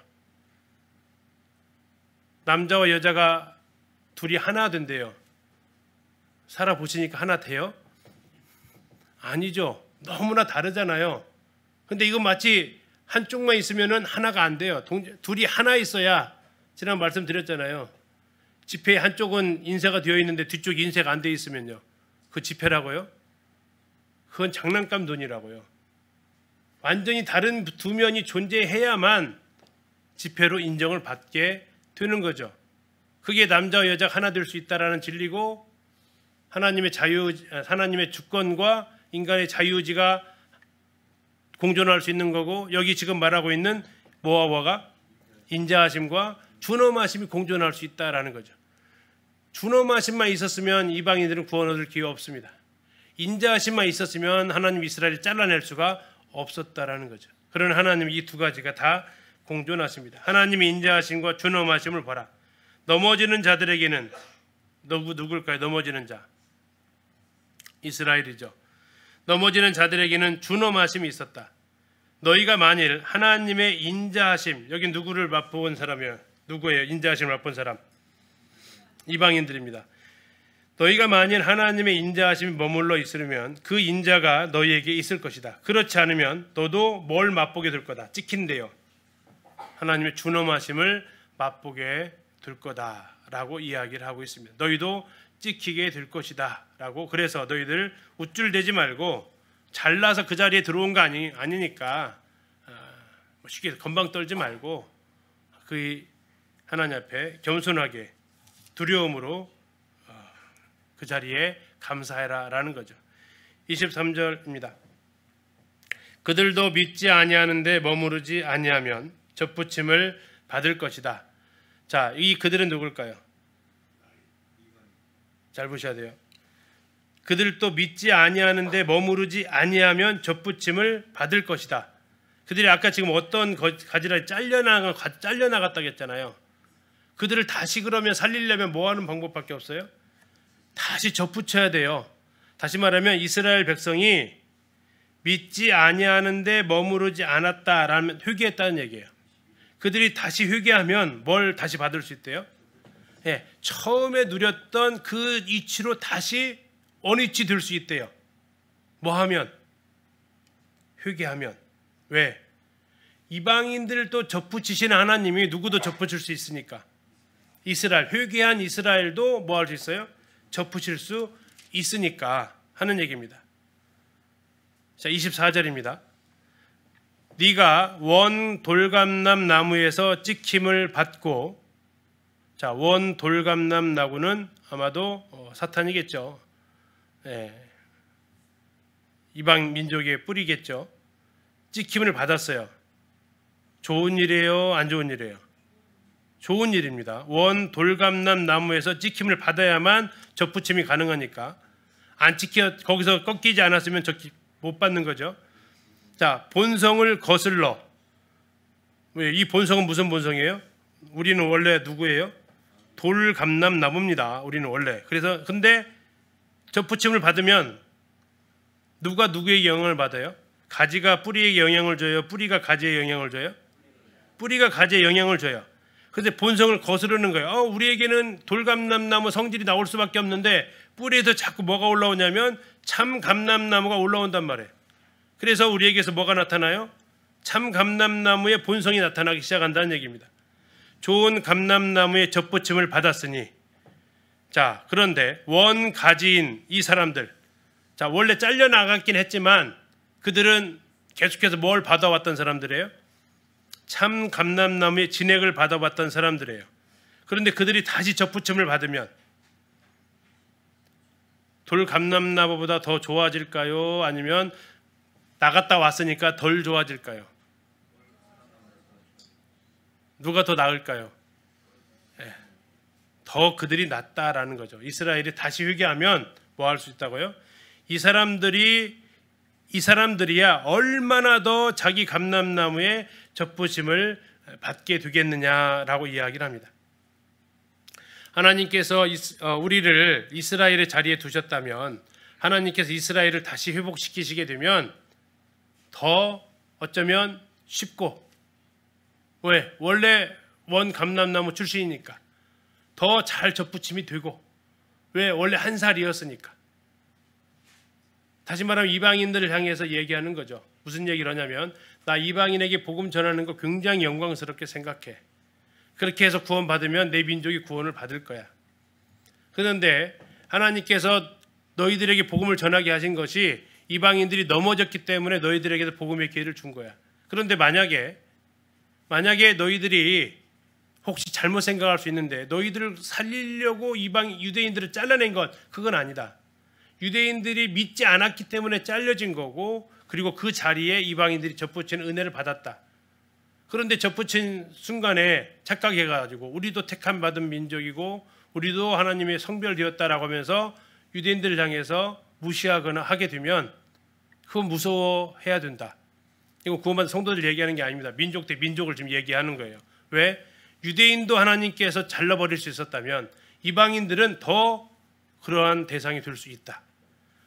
남자와 여자가 둘이 하나 된대요. 살아보시니까 하나 돼요? 아니죠. 너무나 다르잖아요. 근데 이건 마치 한쪽만 있으면 하나가 안 돼요. 둘이 하나 있어야, 지난 말씀드렸잖아요. 지폐의 한쪽은 인쇄가 되어 있는데 뒤쪽이 인쇄가 안 되어 있으면요. 그 지폐라고요? 그건 장난감 돈이라고요. 완전히 다른 두 면이 존재해야만 지폐로 인정을 받게 되는 거죠. 그게 남자와 여자가 하나 될 수 있다라는 진리고 하나님의 주권과 인간의 자유의지가 공존할 수 있는 거고 여기 지금 말하고 있는 뭐가 인자하심과 준엄하심이 공존할 수 있다라는 거죠. 준엄하심만 있었으면 이방인들은 구원 얻을 기회가 없습니다. 인자하심만 있었으면 하나님 이스라엘을 잘라낼 수가 없었다라는 거죠. 그러나 하나님 이 두 가지가 다 공존하십니다. 하나님의 인자하심과 준엄하심을 봐라. 넘어지는 자들에게는 누굴까요? 넘어지는 자. 이스라엘이죠. 넘어지는 자들에게는 준엄하심이 있었다. 너희가 만일 하나님의 인자하심, 여기 누구를 맛본 사람이에요? 누구예요? 인자하심을 맛본 사람. 이방인들입니다. 너희가 만일 하나님의 인자하심이 머물러 있으면 그 인자가 너희에게 있을 것이다. 그렇지 않으면 너도 뭘 맛보게 될 거다. 찍힌대요. 하나님의 준엄하심을 맛보게 될 거다라고 이야기를 하고 있습니다. 너희도 찍히게 될 것이다 라고. 그래서 너희들 우쭐대지 말고 잘나서 그 자리에 들어온 거 아니니까 쉽게 건방 떨지 말고 그 하나님 앞에 겸손하게 두려움으로 그 자리에 감사해라 라는 거죠. 23절입니다. 그들도 믿지 아니하는데 머무르지 아니하면 접붙임을 받을 것이다. 자, 이 그들은 누굴까요? 잘 보셔야 돼요. 그들도 믿지 아니하는데 머무르지 아니하면 접붙임을 받을 것이다. 그들이 아까 지금 어떤 가지런히 잘려나갔다고 했잖아요. 그들을 다시 그러면 살리려면 뭐 하는 방법밖에 없어요? 다시 접붙여야 돼요. 다시 말하면 이스라엘 백성이 믿지 아니하는데 머무르지 않았다라는 회개했다는 얘기예요. 그들이 다시 회개하면 뭘 다시 받을 수 있대요? 처음에 누렸던 그 이치로 다시 원위치 될 수 있대요. 뭐 하면? 회개하면. 왜? 이방인들도 접붙이시는 하나님이 누구도 접붙일 수 있으니까. 이스라엘, 회개한 이스라엘도 뭐 할 수 있어요? 접붙일 수 있으니까 하는 얘기입니다. 자, 24절입니다. 네가 원 돌감람 나무에서 찍힘을 받고, 자, 원 돌감람 나무는 아마도 사탄이겠죠. 이방 민족의 뿌리겠죠. 찍힘을 받았어요. 좋은 일이에요? 안 좋은 일이에요? 좋은 일입니다. 원 돌감람 나무에서 찍힘을 받아야만 접붙임이 가능하니까. 안 찍혀 거기서 꺾이지 않았으면 못 받는 거죠. 자, 본성을 거슬러. 이 본성은 무슨 본성이에요? 우리는 원래 누구예요? 돌감람 나무입니다. 우리는 원래. 그래서 근데 접붙임을 받으면 누가 누구에게 영향을 받아요? 가지가 뿌리에게 영향을 줘요? 뿌리가 가지에 영향을 줘요? 뿌리가 가지에 영향을 줘요. 그래서 본성을 거스르는 거예요. 우리에게는 돌감람나무 성질이 나올 수밖에 없는데 뿌리에서 자꾸 뭐가 올라오냐면 참 감람나무가 올라온단 말이에요. 그래서 우리에게서 뭐가 나타나요? 참 감람나무의 본성이 나타나기 시작한다는 얘기입니다. 좋은 감람나무의 접붙임을 받았으니, 자, 그런데 원가지인 이 사람들, 자, 원래 잘려나갔긴 했지만 그들은 계속해서 뭘 받아왔던 사람들이에요? 참 감람나무의 진액을 받아왔던 사람들이에요. 그런데 그들이 다시 접붙임을 받으면 돌감람나무보다 더 좋아질까요? 아니면 나갔다 왔으니까 덜 좋아질까요? 누가 더 나을까요? 더 그들이 낫다라는 거죠. 이스라엘이 다시 회개하면 뭐 할 수 있다고요? 이 사람들이야 얼마나 더 자기 감람나무의 접붙임을 받게 되겠느냐라고 이야기를 합니다. 하나님께서 우리를 이스라엘의 자리에 두셨다면, 하나님께서 이스라엘을 다시 회복시키시게 되면 더 어쩌면 쉽고, 왜? 원래 원 감람나무 출신이니까 더 잘 접붙임이 되고, 왜? 원래 한 살이었으니까. 다시 말하면 이방인들을 향해서 얘기하는 거죠. 무슨 얘기를 하냐면, 나 이방인에게 복음 전하는 거 굉장히 영광스럽게 생각해. 그렇게 해서 구원받으면 내 민족이 구원을 받을 거야. 그런데 하나님께서 너희들에게 복음을 전하게 하신 것이 이방인들이 넘어졌기 때문에 너희들에게도 복음의 기회를 준 거야. 그런데 만약에 너희들이 혹시 잘못 생각할 수 있는데, 너희들을 살리려고 유대인들을 잘라낸 것, 그건 아니다. 유대인들이 믿지 않았기 때문에 잘려진 거고, 그리고 그 자리에 이방인들이 접붙인 은혜를 받았다. 그런데 접붙인 순간에 착각해가지고 우리도 택함 받은 민족이고 우리도 하나님의 성별되었다라고 하면서 유대인들을 향해서 무시하거나 하게 되면 그건 무서워해야 된다. 이거 구원받은 성도들 얘기하는 게 아닙니다. 민족 대 민족을 지금 얘기하는 거예요. 왜? 유대인도 하나님께서 잘라버릴 수 있었다면 이방인들은 더 그러한 대상이 될 수 있다.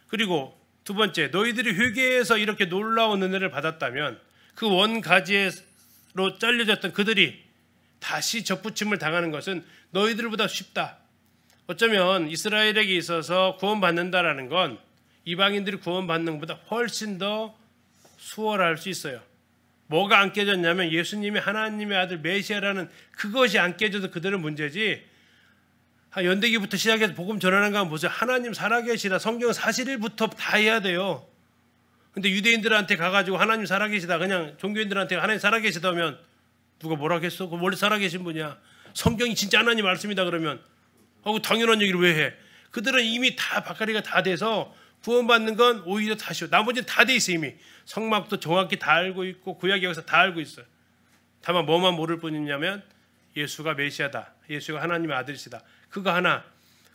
그리고 두 번째, 너희들이 회개해서 이렇게 놀라운 은혜를 받았다면 그 원가지로 잘려졌던 그들이 다시 접붙임을 당하는 것은 너희들보다 쉽다. 어쩌면 이스라엘에게 있어서 구원받는다라는 건 이방인들이 구원받는 것보다 훨씬 더 수월할 수 있어요. 뭐가 안 깨졌냐면 예수님이 하나님의 아들 메시아라는 그것이 안 깨져도 그들은 문제지, 연대기부터 시작해서 복음 전하는 거 보세요. 하나님 살아계시다, 성경 사실부터 다 해야 돼요. 근데 유대인들한테 가가지고 하나님 살아계시다, 그냥 종교인들한테 하나님 살아계시다 하면 누가 뭐라겠어? 그 원래 살아계신 분이야. 성경이 진짜 하나님 말씀이다 그러면 당연한 얘기를 왜 해? 그들은 이미 다 바카리가 다 돼서 구원받는 건 오히려 다 쉬워. 나머지는 다 돼 있어. 이미 성막도 정확히 다 알고 있고 구약 역사 다 알고 있어요. 다만 뭐만 모를 뿐이냐면 예수가 메시아다, 예수가 하나님의 아들이시다, 그거 하나.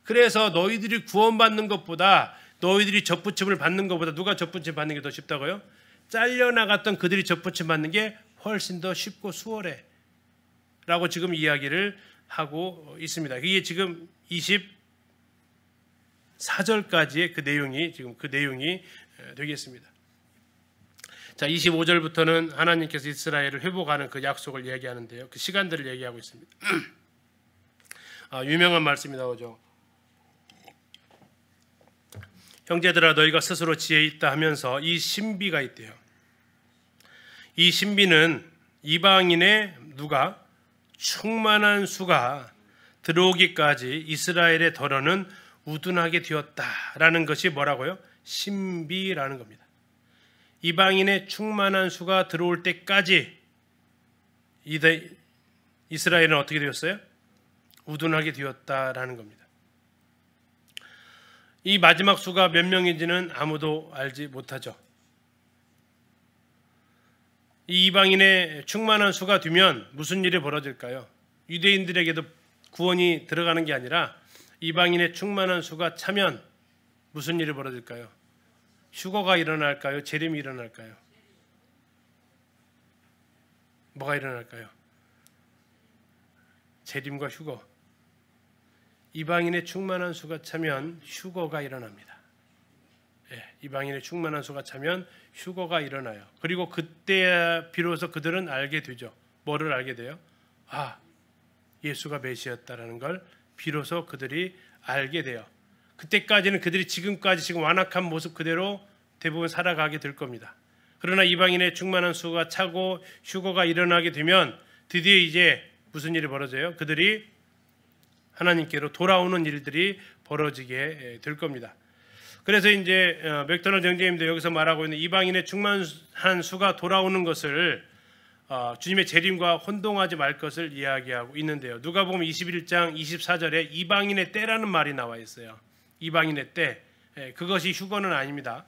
그래서 너희들이 구원받는 것보다, 너희들이 접붙임을 받는 것보다 누가 접붙임 받는 게 더 쉽다고요? 잘려나갔던 그들이 접붙임 받는 게 훨씬 더 쉽고 수월해 라고 지금 이야기를 하고 있습니다. 이게 지금 24절까지의 그 내용이 지금 그 내용이 되겠습니다. 자, 25절부터는 하나님께서 이스라엘을 회복하는 그 약속을 얘기하는데요. 그 시간들을 얘기하고 있습니다. 유명한 말씀이 나오죠. 형제들아, 너희가 스스로 지혜 있다 하면서 이 신비가 있대요. 이 신비는 이방인의 누가 충만한 수가 들어오기까지 이스라엘의 더러는 우둔하게 되었다라는 것이 뭐라고요? 신비라는 겁니다. 이방인의 충만한 수가 들어올 때까지 이스라엘은 어떻게 되었어요? 우둔하게 되었다라는 겁니다. 이 마지막 수가 몇 명인지는 아무도 알지 못하죠. 이 이방인의 충만한 수가 되면 무슨 일이 벌어질까요? 유대인들에게도 구원이 들어가는 게 아니라 이방인의 충만한 수가 차면 무슨 일이 벌어질까요? 휴거가 일어날까요? 재림이 일어날까요? 뭐가 일어날까요? 재림과 휴거. 이방인의 충만한 수가 차면 휴거가 일어납니다. 이방인의 충만한 수가 차면 휴거가 일어나요. 그리고 그때 비로소 그들은 알게 되죠. 뭐를 알게 돼요? 예수가 메시아였다라는 걸 비로소 그들이 알게 돼요. 그때까지는 그들이 지금 완악한 모습 그대로 대부분 살아가게 될 겁니다. 그러나 이방인의 충만한 수가 차고 휴거가 일어나게 되면 드디어 이제 무슨 일이 벌어져요? 그들이 하나님께로 돌아오는 일들이 벌어지게 될 겁니다. 그래서 이제 맥도날드 형제님도 여기서 말하고 있는 이방인의 충만한 수가 돌아오는 것을 주님의 재림과 혼동하지 말 것을 이야기하고 있는데요. 누가복음 21장 24절에 이방인의 때라는 말이 나와 있어요. 이방인의 때. 그것이 휴거는 아닙니다.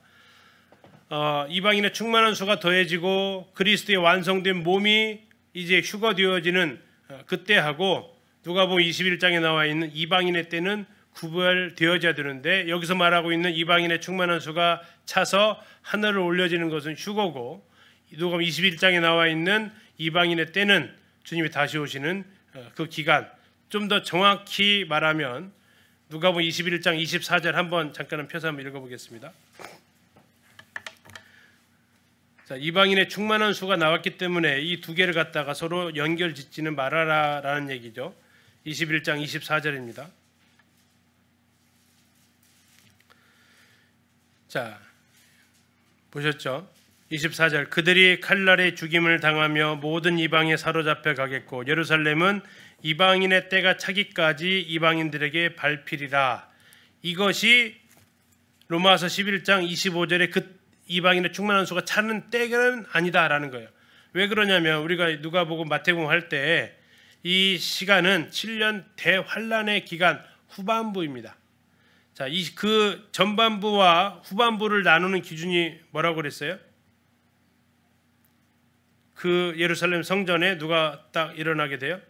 이방인의 충만한 수가 더해지고 그리스도의 완성된 몸이 이제 휴거되어지는 그때하고 누가복음 21장에 나와 있는 이방인의 때는 구별되어져야 되는데 여기서 말하고 있는 이방인의 충만한 수가 차서 하늘을 올려지는 것은 휴거고 누가복음 21장에 나와 있는 이방인의 때는 주님이 다시 오시는 그 기간. 좀 더 정확히 말하면 누가복음 21장 24절 한번 잠깐 펴서 한번 읽어보겠습니다. 자, 이방인의 충만한 수가 나왔기 때문에 이 두 개를 갖다가 서로 연결짓지는 말아라라는 얘기죠. 21장 24절입니다. 자, 보셨죠? 24절 그들이 칼날의 죽임을 당하며 모든 이방에 사로잡혀 가겠고 예루살렘은 이방인의 때가 차기까지 이방인들에게 밟히리라. 이것이 로마서 11장 25절에 그 이방인의 충만한 수가 차는 때는 아니다라는 거예요. 왜 그러냐면 우리가 누가복음 마태복음 할 때 이 시간은 7년 대환란의 기간 후반부입니다. 자, 그 전반부와 후반부를 나누는 기준이 뭐라고 그랬어요? 그 예루살렘 성전에 누가 딱 일어나게 돼요?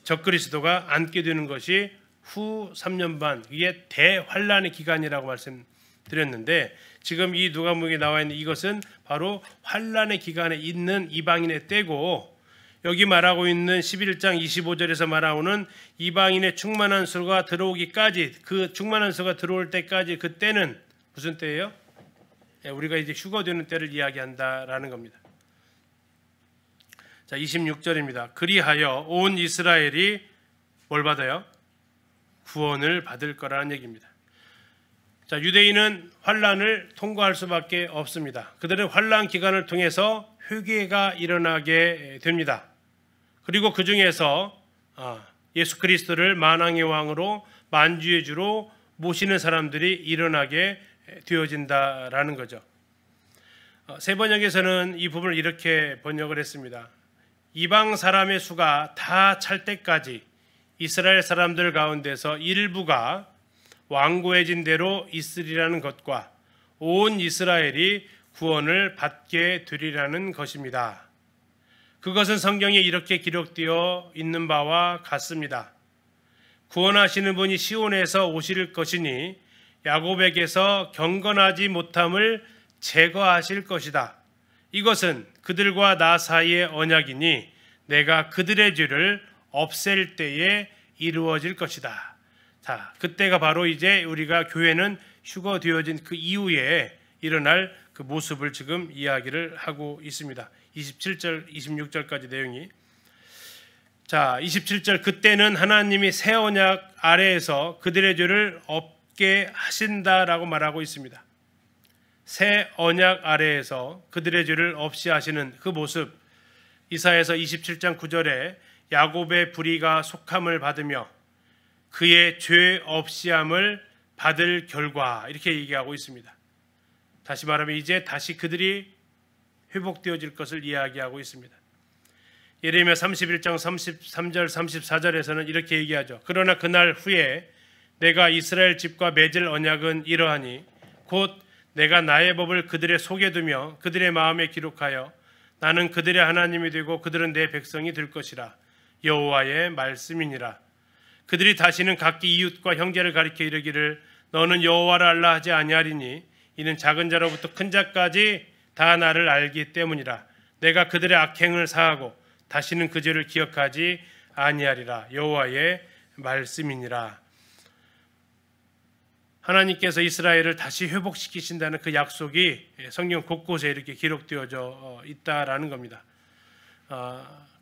적그리스도가 앉게 되는 것이 후 3년 반, 이게 대환란의 기간이라고 말씀드렸는데 지금 이 누가복음에 나와 있는 이것은 바로 환란의 기간에 있는 이방인의 때고 여기 말하고 있는 11장 25절에서 말하고는 이방인의 충만한 수가 들어오기까지 그 충만한 수가 들어올 때까지 그 때는 무슨 때예요? 우리가 이제 휴거되는 때를 이야기한다라는 겁니다. 자, 26절입니다. 그리하여 온 이스라엘이 뭘 받아요? 구원을 받을 거라는 얘기입니다. 자, 유대인은 환란을 통과할 수밖에 없습니다. 그들은 환란 기간을 통해서 회개가 일어나게 됩니다. 그리고 그 중에서 예수 그리스도를 만왕의 왕으로 만주의 주로 모시는 사람들이 일어나게 되어진다라는 거죠. 세 번역에서는 이 부분을 이렇게 번역을 했습니다. 이방 사람의 수가 다 찰 때까지 이스라엘 사람들 가운데서 일부가 완고해진 대로 있으리라는 것과 온 이스라엘이 구원을 받게 되리라는 것입니다. 그것은 성경에 이렇게 기록되어 있는 바와 같습니다. 구원하시는 분이 시온에서 오실 것이니 야곱에게서 경건하지 못함을 제거하실 것이다. 이것은 그들과 나 사이의 언약이니 내가 그들의 죄를 없앨 때에 이루어질 것이다. 자, 그때가 바로 이제 우리가 교회는 휴거되어진 그 이후에 일어날 그 모습을 지금 이야기를 하고 있습니다. 27절, 26절까지 내용이. 자, 27절 그때는 하나님이 새 언약 아래에서 그들의 죄를 없게 하신다라고 말하고 있습니다. 새 언약 아래에서 그들의 죄를 없이 하시는 그 모습, 이사야서 27장 9절에 야곱의 불의가 속함을 받으며 그의 죄 없이함을 받을 결과, 이렇게 얘기하고 있습니다. 다시 말하면 이제 다시 그들이 회복되어질 것을 이야기하고 있습니다. 예레미야 31장 33절 34절에서는 이렇게 얘기하죠. 그러나 그날 후에 내가 이스라엘 집과 맺을 언약은 이러하니 곧 내가 나의 법을 그들의 속에 두며 그들의 마음에 기록하여 나는 그들의 하나님이 되고 그들은 내 백성이 될 것이라. 여호와의 말씀이니라. 그들이 다시는 각기 이웃과 형제를 가리켜 이르기를 너는 여호와를 알라 하지 아니하리니 이는 작은 자로부터 큰 자까지 다 나를 알기 때문이라. 내가 그들의 악행을 사하고 다시는 그 죄를 기억하지 아니하리라. 여호와의 말씀이니라. 하나님께서 이스라엘을 다시 회복시키신다는 그 약속이 성경 곳곳에 이렇게 기록되어져 있다라는 겁니다.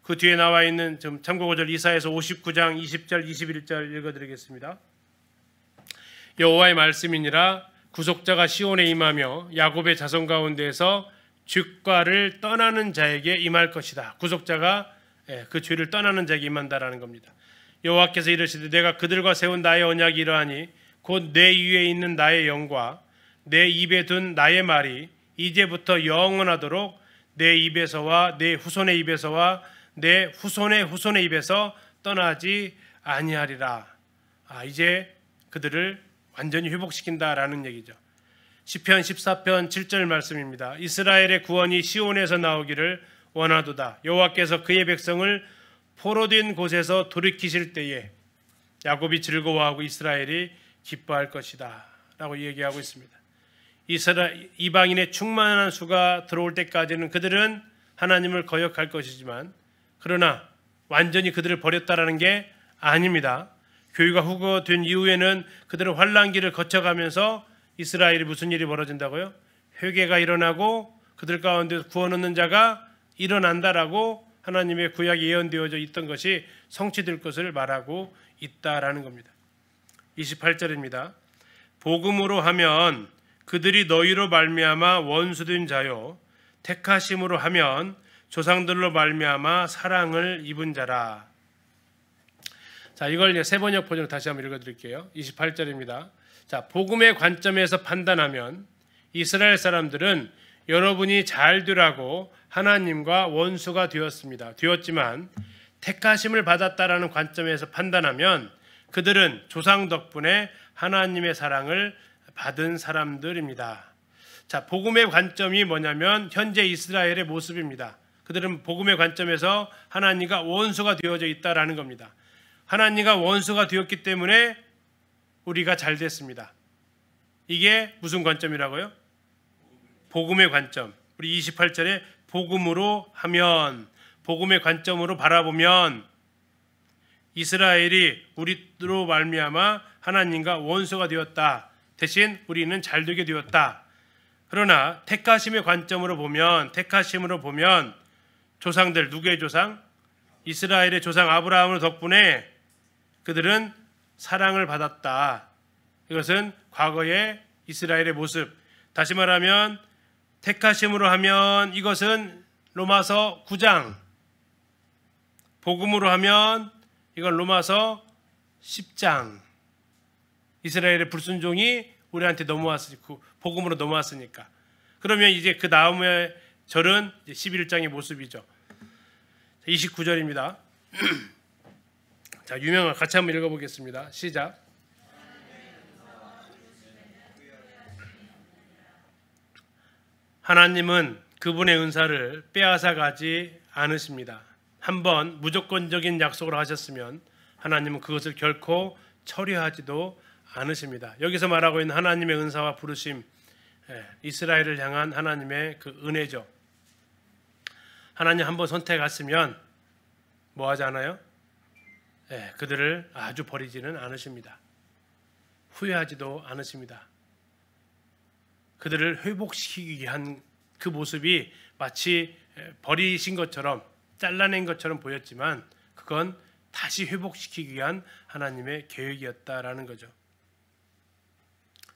그 뒤에 나와 있는 참고구절 이사야서 59장 20절 21절 읽어드리겠습니다. 여호와의 말씀이니라. 구속자가 시온에 임하며 야곱의 자손 가운데에서 죄과를 떠나는 자에게 임할 것이다. 구속자가 그 죄를 떠나는 자에게 임한다라는 겁니다. 여호와께서 이르시되 내가 그들과 세운 나의 언약이 이러하니 곧 내 위에 있는 나의 영과 내 입에 둔 나의 말이 이제부터 영원하도록 내 입에서와 내 후손의 입에서와 내 후손의 후손의 입에서 떠나지 아니하리라. 이제 그들을 완전히 회복시킨다라는 얘기죠. 시편 14편 7절 말씀입니다. 이스라엘의 구원이 시온에서 나오기를 원하도다. 여호와께서 그의 백성을 포로된 곳에서 돌이키실 때에 야곱이 즐거워하고 이스라엘이 기뻐할 것이다 라고 얘기하고 있습니다. 이방인의 충만한 수가 들어올 때까지는 그들은 하나님을 거역할 것이지만 그러나 완전히 그들을 버렸다라는 게 아닙니다. 교회가 후거된 이후에는 그들은 환난기를 거쳐가면서 이스라엘이 무슨 일이 벌어진다고요? 회개가 일어나고 그들 가운데 구원 얻는 자가 일어난다라고 하나님의 구약이 예언되어져 있던 것이 성취될 것을 말하고 있다라는 겁니다. 28절입니다. 복음으로 하면 그들이 너희로 말미암아 원수된 자요 택하심으로 하면 조상들로 말미암아 사랑을 입은 자라. 자, 이걸 세번역 버전으로 다시 한번 읽어드릴게요. 28절입니다. 자, 복음의 관점에서 판단하면 이스라엘 사람들은 여러분이 잘 되라고 하나님과 원수가 되었지만 택하심을 받았다라는 관점에서 판단하면 그들은 조상 덕분에 하나님의 사랑을 받은 사람들입니다. 자, 복음의 관점이 뭐냐면 현재 이스라엘의 모습입니다. 그들은 복음의 관점에서 하나님과 원수가 되어져 있다라는 겁니다. 하나님과 원수가 되었기 때문에 우리가 잘 됐습니다. 이게 무슨 관점이라고요? 복음의 관점. 우리 28절에 복음으로 하면, 복음의 관점으로 바라보면 이스라엘이 우리로 말미암아 하나님과 원수가 되었다. 대신 우리는 잘되게 되었다. 그러나 택하심의 관점으로 보면, 택하심으로 보면 조상들, 누구의 조상? 이스라엘의 조상 아브라함의 덕분에 그들은 사랑을 받았다. 이것은 과거의 이스라엘의 모습. 다시 말하면 택하심으로 하면 이것은 로마서 9장, 복음으로 하면 이건 로마서 10장. 이스라엘의 불순종이 우리한테 넘어왔으니까, 복음으로 넘어왔으니까. 그러면 이제 그 다음의 절은 11장의 모습이죠. 29절입니다. 자, 유명한 같이 한번 읽어보겠습니다. 시작. 하나님은 그분의 은사를 빼앗아 가지 않으십니다. 한번 무조건적인 약속을 하셨으면 하나님은 그것을 결코 처리하지도 않으십니다. 여기서 말하고 있는 하나님의 은사와 부르심, 이스라엘을 향한 하나님의 그 은혜죠. 하나님 한번 선택하시면 뭐 하지 않아요? 그들을 아주 버리지는 않으십니다. 후회하지도 않으십니다. 그들을 회복시키기 위한 그 모습이 마치 버리신 것처럼, 잘라낸 것처럼 보였지만 그건 다시 회복시키기 위한 하나님의 계획이었다라는 거죠.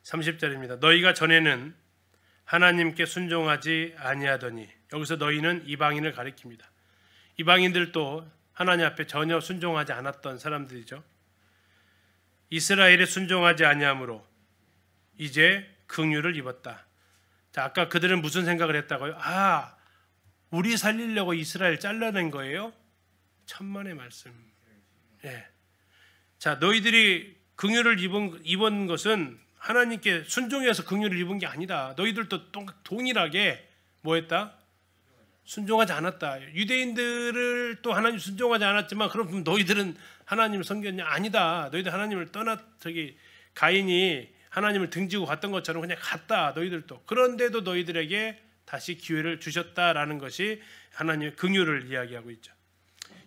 30절입니다. 너희가 전에는 하나님께 순종하지 아니하더니, 여기서 너희는 이방인을 가리킵니다. 이방인들도 하나님 앞에 전혀 순종하지 않았던 사람들이죠. 이스라엘에 순종하지 아니함으로 이제 긍휼을 입었다. 자, 아까 그들은 무슨 생각을 했다고요? 우리 살리려고 이스라엘 잘라낸 거예요? 천만의 말씀. 예. 자, 너희들이 긍휼을 입은 것은 하나님께 순종해서 긍휼을 입은 게 아니다. 너희들도 동일하게 뭐 했다? 순종하지 않았다. 유대인들을 또 하나님 순종하지 않았지만 그럼 너희들은 하나님을 섬겼냐? 아니다. 너희들 하나님을 가인이 하나님을 등지고 갔던 것처럼 그냥 갔다. 너희들도. 그런데도 너희들에게 다시 기회를 주셨다라는 것이 하나님의 긍휼을 이야기하고 있죠.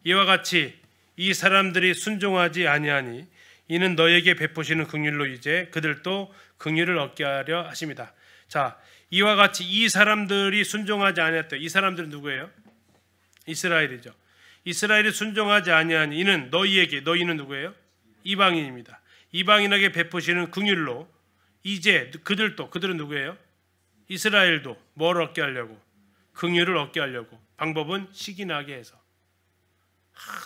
이와 같이 이 사람들이 순종하지 아니하니 이는 너에게 베푸시는 긍휼로 이제 그들도 긍휼을 얻게 하려 하십니다. 자, 이와 같이 이 사람들이 순종하지 아니했다. 이 사람들은 누구예요? 이스라엘이죠. 이스라엘이 순종하지 아니하니 이는 너희는 누구예요? 이방인입니다. 이방인에게 베푸시는 긍휼로 이제 그들은 누구예요? 이스라엘도 뭘 얻게 하려고? 긍휼을 얻게 하려고. 방법은 식이 나게 해서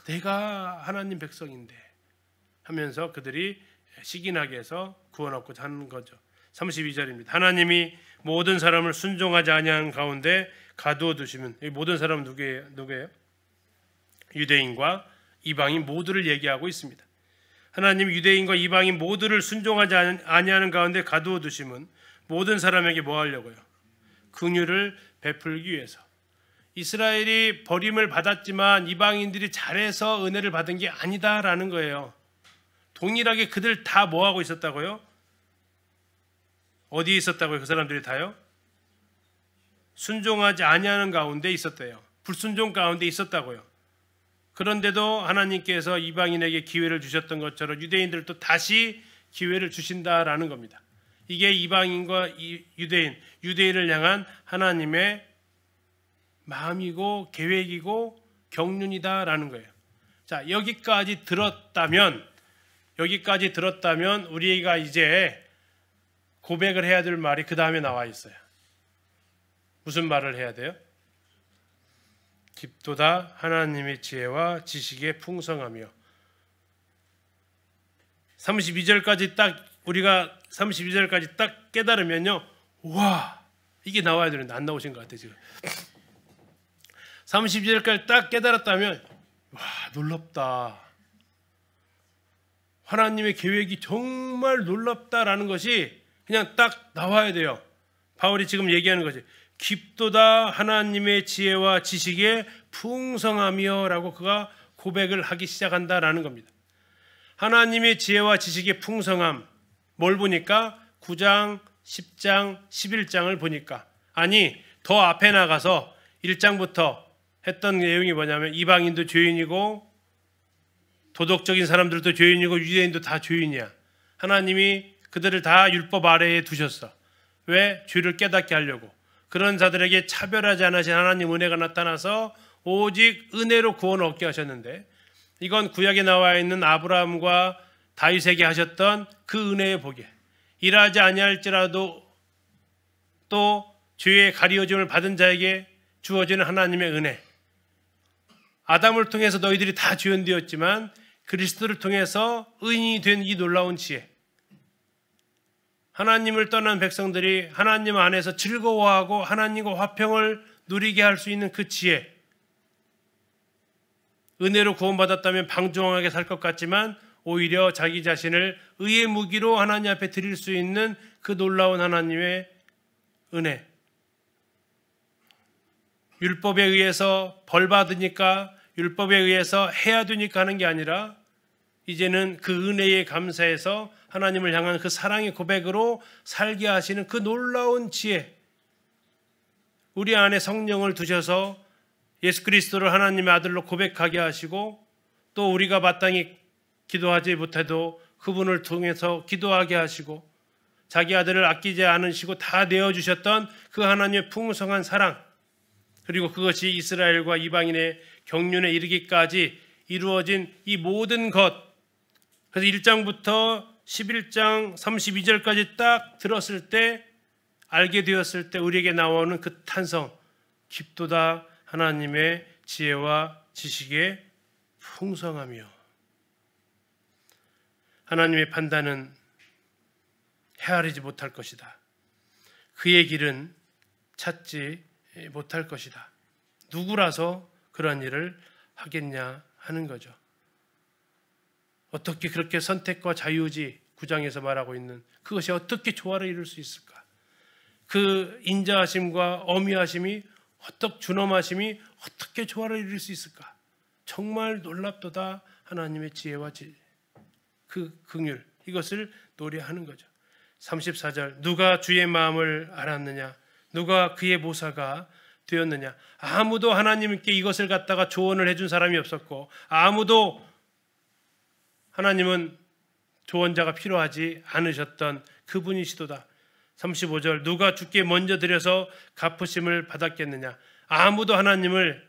내가 하나님 백성인데 하면서 그들이 식이 나게 해서 구원 얻고자 하는 거죠. 32절입니다. 하나님이 모든 사람을 순종하지 아니한 가운데 가두어 두시면, 이 모든 사람은 누구예요? 유대인과 이방인 모두를 얘기하고 있습니다. 하나님 유대인과 이방인 모두를 순종하지 아니하는 가운데 가두어 두심은 모든 사람에게 뭐 하려고요? 긍휼을 베풀기 위해서. 이스라엘이 버림을 받았지만 이방인들이 잘해서 은혜를 받은 게 아니다라는 거예요. 동일하게 그들 다 뭐 하고 있었다고요? 어디에 있었다고요? 그 사람들이 다요? 순종하지 아니하는 가운데 있었대요. 불순종 가운데 있었다고요. 그런데도 하나님께서 이방인에게 기회를 주셨던 것처럼 유대인들도 다시 기회를 주신다라는 겁니다. 이게 이방인과 유대인을 향한 하나님의 마음이고 계획이고 경륜이다라는 거예요. 자, 여기까지 들었다면 우리가 이제 고백을 해야 될 말이 그 다음에 나와 있어요. 무슨 말을 해야 돼요? 깊도다 하나님의 지혜와 지식의 풍성하며. 32절까지 딱 깨달으면요, 와, 이게 나와야 되는데 안 나오신 것 같아요 지금. 32절까지 딱 깨달았다면 와, 놀랍다. 하나님의 계획이 정말 놀랍다라는 것이 그냥 딱 나와야 돼요. 바울이 지금 얘기하는 거지. 깊도다 하나님의 지혜와 지식의 풍성하며 라고 그가 고백을 하기 시작한다라는 겁니다. 하나님의 지혜와 지식의 풍성함, 뭘 보니까 9장, 10장, 11장을 보니까, 아니 더 앞에 나가서 1장부터 했던 내용이 뭐냐면 이방인도 죄인이고 도덕적인 사람들도 죄인이고 유대인도 다 죄인이야. 하나님이 그들을 다 율법 아래에 두셨어. 왜? 죄를 깨닫게 하려고. 그런 자들에게 차별하지 않으신 하나님 은혜가 나타나서 오직 은혜로 구원을 얻게 하셨는데, 이건 구약에 나와 있는 아브라함과 다윗에게 하셨던 그 은혜의 복이, 일하지 아니할지라도 또 죄의 가리워짐을 받은 자에게 주어지는 하나님의 은혜. 아담을 통해서 너희들이 다 죄인되었지만 그리스도를 통해서 의인이 된 이 놀라운 지혜. 하나님을 떠난 백성들이 하나님 안에서 즐거워하고 하나님과 화평을 누리게 할 수 있는 그 지혜. 은혜로 구원받았다면 방종하게 살 것 같지만 오히려 자기 자신을 의의 무기로 하나님 앞에 드릴 수 있는 그 놀라운 하나님의 은혜. 율법에 의해서 벌 받으니까, 율법에 의해서 해야 되니까 하는 게 아니라 이제는 그 은혜에 감사해서 하나님을 향한 그 사랑의 고백으로 살게 하시는 그 놀라운 지혜. 우리 안에 성령을 두셔서 예수 그리스도를 하나님의 아들로 고백하게 하시고, 또 우리가 마땅히 기도하지 못해도 그분을 통해서 기도하게 하시고, 자기 아들을 아끼지 않으시고 다 내어주셨던 그 하나님의 풍성한 사랑, 그리고 그것이 이스라엘과 이방인의 경륜에 이르기까지 이루어진 이 모든 것. 그래서 1장부터 11장 32절까지 딱 들었을 때 알게 되었을 때 우리에게 나오는 그 탄성, 깊도다 하나님의 지혜와 지식의 풍성하며, 하나님의 판단은 헤아리지 못할 것이다. 그의 길은 찾지 못할 것이다. 누구라서 그런 일을 하겠냐 하는 거죠. 어떻게 그렇게 선택과 자유지 9장에서 말하고 있는 그것이 어떻게 조화를 이룰 수 있을까? 그 인자하심과 어미하심이, 준엄하심이 어떻게 조화를 이룰 수 있을까? 정말 놀랍도다 하나님의 지혜와 그 긍휼, 이것을 노래하는 거죠. 34절, 누가 주의 마음을 알았느냐? 누가 그의 모사가 되었느냐? 아무도 하나님께 이것을 갖다가 조언을 해준 사람이 없었고, 아무도 하나님은 조언자가 필요하지 않으셨던 그분이시도다. 35절, 누가 주께 먼저 드려서 갚으심을 받았겠느냐? 아무도 하나님을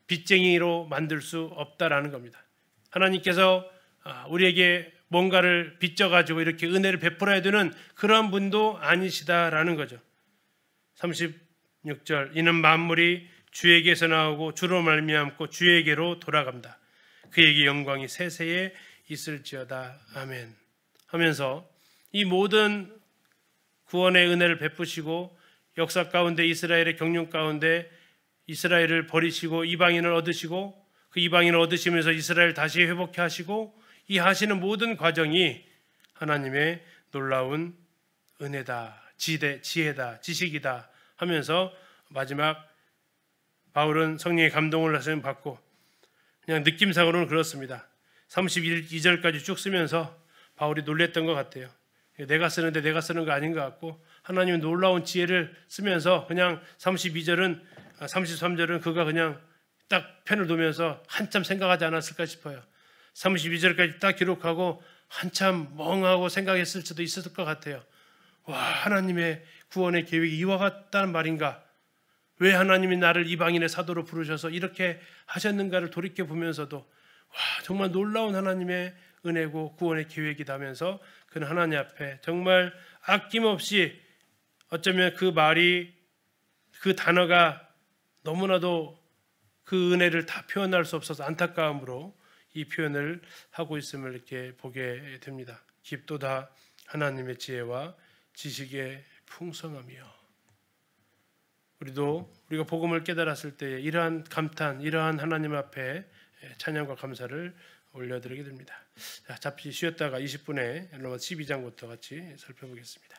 빚쟁이로 만들 수 없다라는 겁니다. 하나님께서 우리에게 뭔가를 빚져가지고 이렇게 은혜를 베풀어야 되는 그런 분도 아니시다라는 거죠. 36절, 이는 만물이 주에게서 나오고 주로 말미암고 주에게로 돌아갑니다. 그에게 영광이 세세에 있을지어다. 아멘. 하면서 이 모든 구원의 은혜를 베푸시고 역사 가운데 이스라엘의 경륜 가운데 이스라엘을 버리시고 이방인을 얻으시고 그 이방인을 얻으시면서 이스라엘 다시 회복해 하시고 이 하시는 모든 과정이 하나님의 놀라운 은혜다, 지혜다, 지식이다 하면서 마지막 바울은 성령의 감동을 받고 그냥 느낌상으로는 그렇습니다. 32절까지 쭉 쓰면서 바울이 놀랬던 것 같아요. 내가 쓰는데 내가 쓰는 거 아닌 것 같고 하나님의 놀라운 지혜를 쓰면서 그냥 32절은 33절은 그가 그냥 딱 펜을 놓으면서 한참 생각하지 않았을까 싶어요. 32절까지 딱 기록하고 한참 멍하고 생각했을 수도 있었을 것 같아요. 와, 하나님의 구원의 계획이 이와 같다는 말인가? 왜 하나님이 나를 이방인의 사도로 부르셔서 이렇게 하셨는가를 돌이켜보면서도 와, 정말 놀라운 하나님의 은혜고 구원의 계획이다면서 그는 하나님 앞에 정말 아낌없이 어쩌면 그 말이, 그 단어가 너무나도 그 은혜를 다 표현할 수 없어서 안타까움으로 이 표현을 하고 있음을 이렇게 보게 됩니다. 깊도다 하나님의 지혜와 지식의 풍성함이요. 우리가 복음을 깨달았을 때 이러한 감탄, 이러한 하나님 앞에 찬양과 감사를 올려드리게 됩니다. 자, 잠시 쉬었다가 20분에 로마 12장부터 같이 살펴보겠습니다.